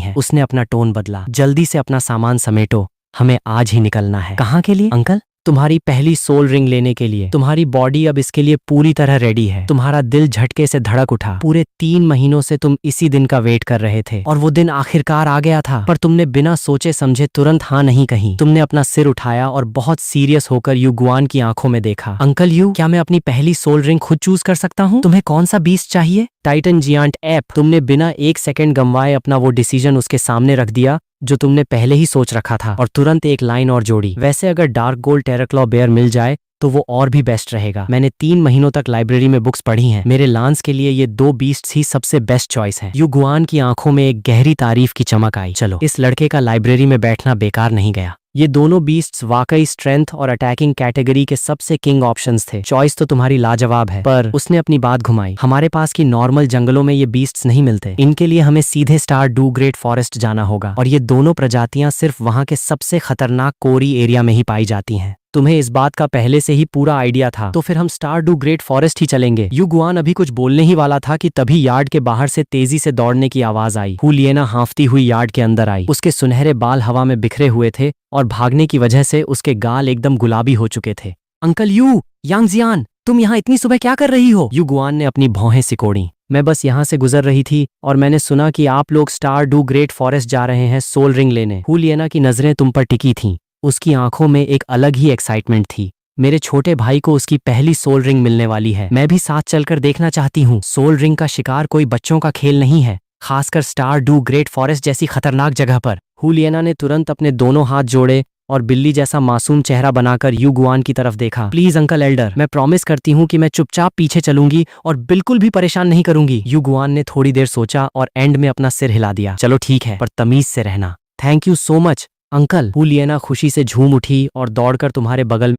है। उसने अपना टोन बदला। जल्दी से अपना सामान समेटो, हमें आज ही निकलना है। कहाँ के लिए अंकल? तुम्हारी पहली सोल रिंग लेने के लिए। तुम्हारी बॉडी अब इसके लिए पूरी तरह रेडी है। तुम्हारा दिल झटके से धड़क उठा। पूरे 3 महीनों से तुम इसी दिन का वेट कर रहे थे और वो दिन आखिरकार आ गया था। पर तुमने बिना सोचे समझे तुरंत हाँ नहीं कही। तुमने अपना सिर उठाया और बहुत सीरियस होकर युगुआन की आंखों में देखा। अंकल यू, क्या मैं अपनी पहली सोल रिंग खुद चूज कर सकता हूँ? तुम्हें कौन सा बीस्ट चाहिए? Titan giant app. तुमने बिना 1 सेकंड गंवाए अपना वो डिसीजन उसके सामने रख दिया जो तुमने पहले ही सोच रखा था, और तुरंत एक लाइन और जोड़ी, वैसे अगर डार्क गोल्ड टेराक्लॉ बेयर मिल जाए तो वो और भी बेस्ट रहेगा। मैंने 3 महीनों तक लाइब्रेरी में बुक्स पढ़ी हैं। मेरे लांस के लिए ये 2 बीस्ट्स ही सबसे बेस्ट चॉइस हैं। युगुआन की आंखों में एक गहरी तारीफ की चमक आई। चलो, इस लड़के का लाइब्रेरी में बैठना बेकार नहीं गया। ये दोनों बीस्ट्स वाकई स्ट्रेंथ और अटैकिंग कैटेगरी के सबसे किंग ऑप्शंस थे। चॉइस तो तुम्हारी लाजवाब है, पर उसने अपनी बात घुमाई। हमारे पास की नॉर्मल जंगलों में ये बीस्ट्स नहीं मिलते। इनके लिए हमें सीधे स्टार डू ग्रेट फॉरेस्ट जाना होगा, और ये दोनों प्रजातियां सिर्फ वहां के सबसे खतरनाक कोरी एरिया में ही पाई जाती हैं। तुम्हें इस बात का पहले से ही पूरा आइडिया था, तो फिर हम स्टार डू ग्रेट फॉरेस्ट ही चलेंगे। युगुआन अभी कुछ बोलने ही वाला था कि तभी यार्ड के बाहर से तेजी से दौड़ने की आवाज आई। हुलियना हांफती हुई यार्ड के अंदर आई। उसके सुनहरे बाल हवा में बिखरे हुए थे और भागने की वजह से उसके गाल एकदम गुलाबी हो चुके थे। अंकल यू, यांग जियान, तुम यहाँ इतनी सुबह क्या कर रही हो? युगुआन ने अपनी भौहें सिकोड़ी। मैं बस यहाँ से गुजर रही थी और मैंने सुना कि आप लोग स्टार डू ग्रेट फॉरेस्ट जा रहे हैं सोल रिंग लेने। हुलियना की नजरें तुम पर टिकी थीं। उसकी आंखों में एक अलग ही एक्साइटमेंट थी। मेरे छोटे भाई को उसकी पहली सोल रिंग मिलने वाली है। मैं भी साथ चलकर देखना चाहती हूँ। सोल रिंग का शिकार कोई बच्चों का खेल नहीं है, खासकर स्टार डू ग्रेट फॉरेस्ट जैसी खतरनाक जगह पर। हुलियना ने तुरंत अपने दोनों हाथ जोड़े और बिल्ली जैसा मासूम चेहरा बनाकर युगुआन की तरफ देखा। प्लीज अंकल एल्डर, मैं प्रॉमिस करती हूँ कि मैं चुपचाप पीछे चलूंगी और बिल्कुल भी परेशान नहीं करूंगी। युगुआन ने थोड़ी देर सोचा और एंड में अपना सिर हिला दिया। चलो ठीक है, पर तमीज से रहना। Thank you so much uncle. Juliana खुशी से झूम उठी और दौड़कर तुम्हारे बगल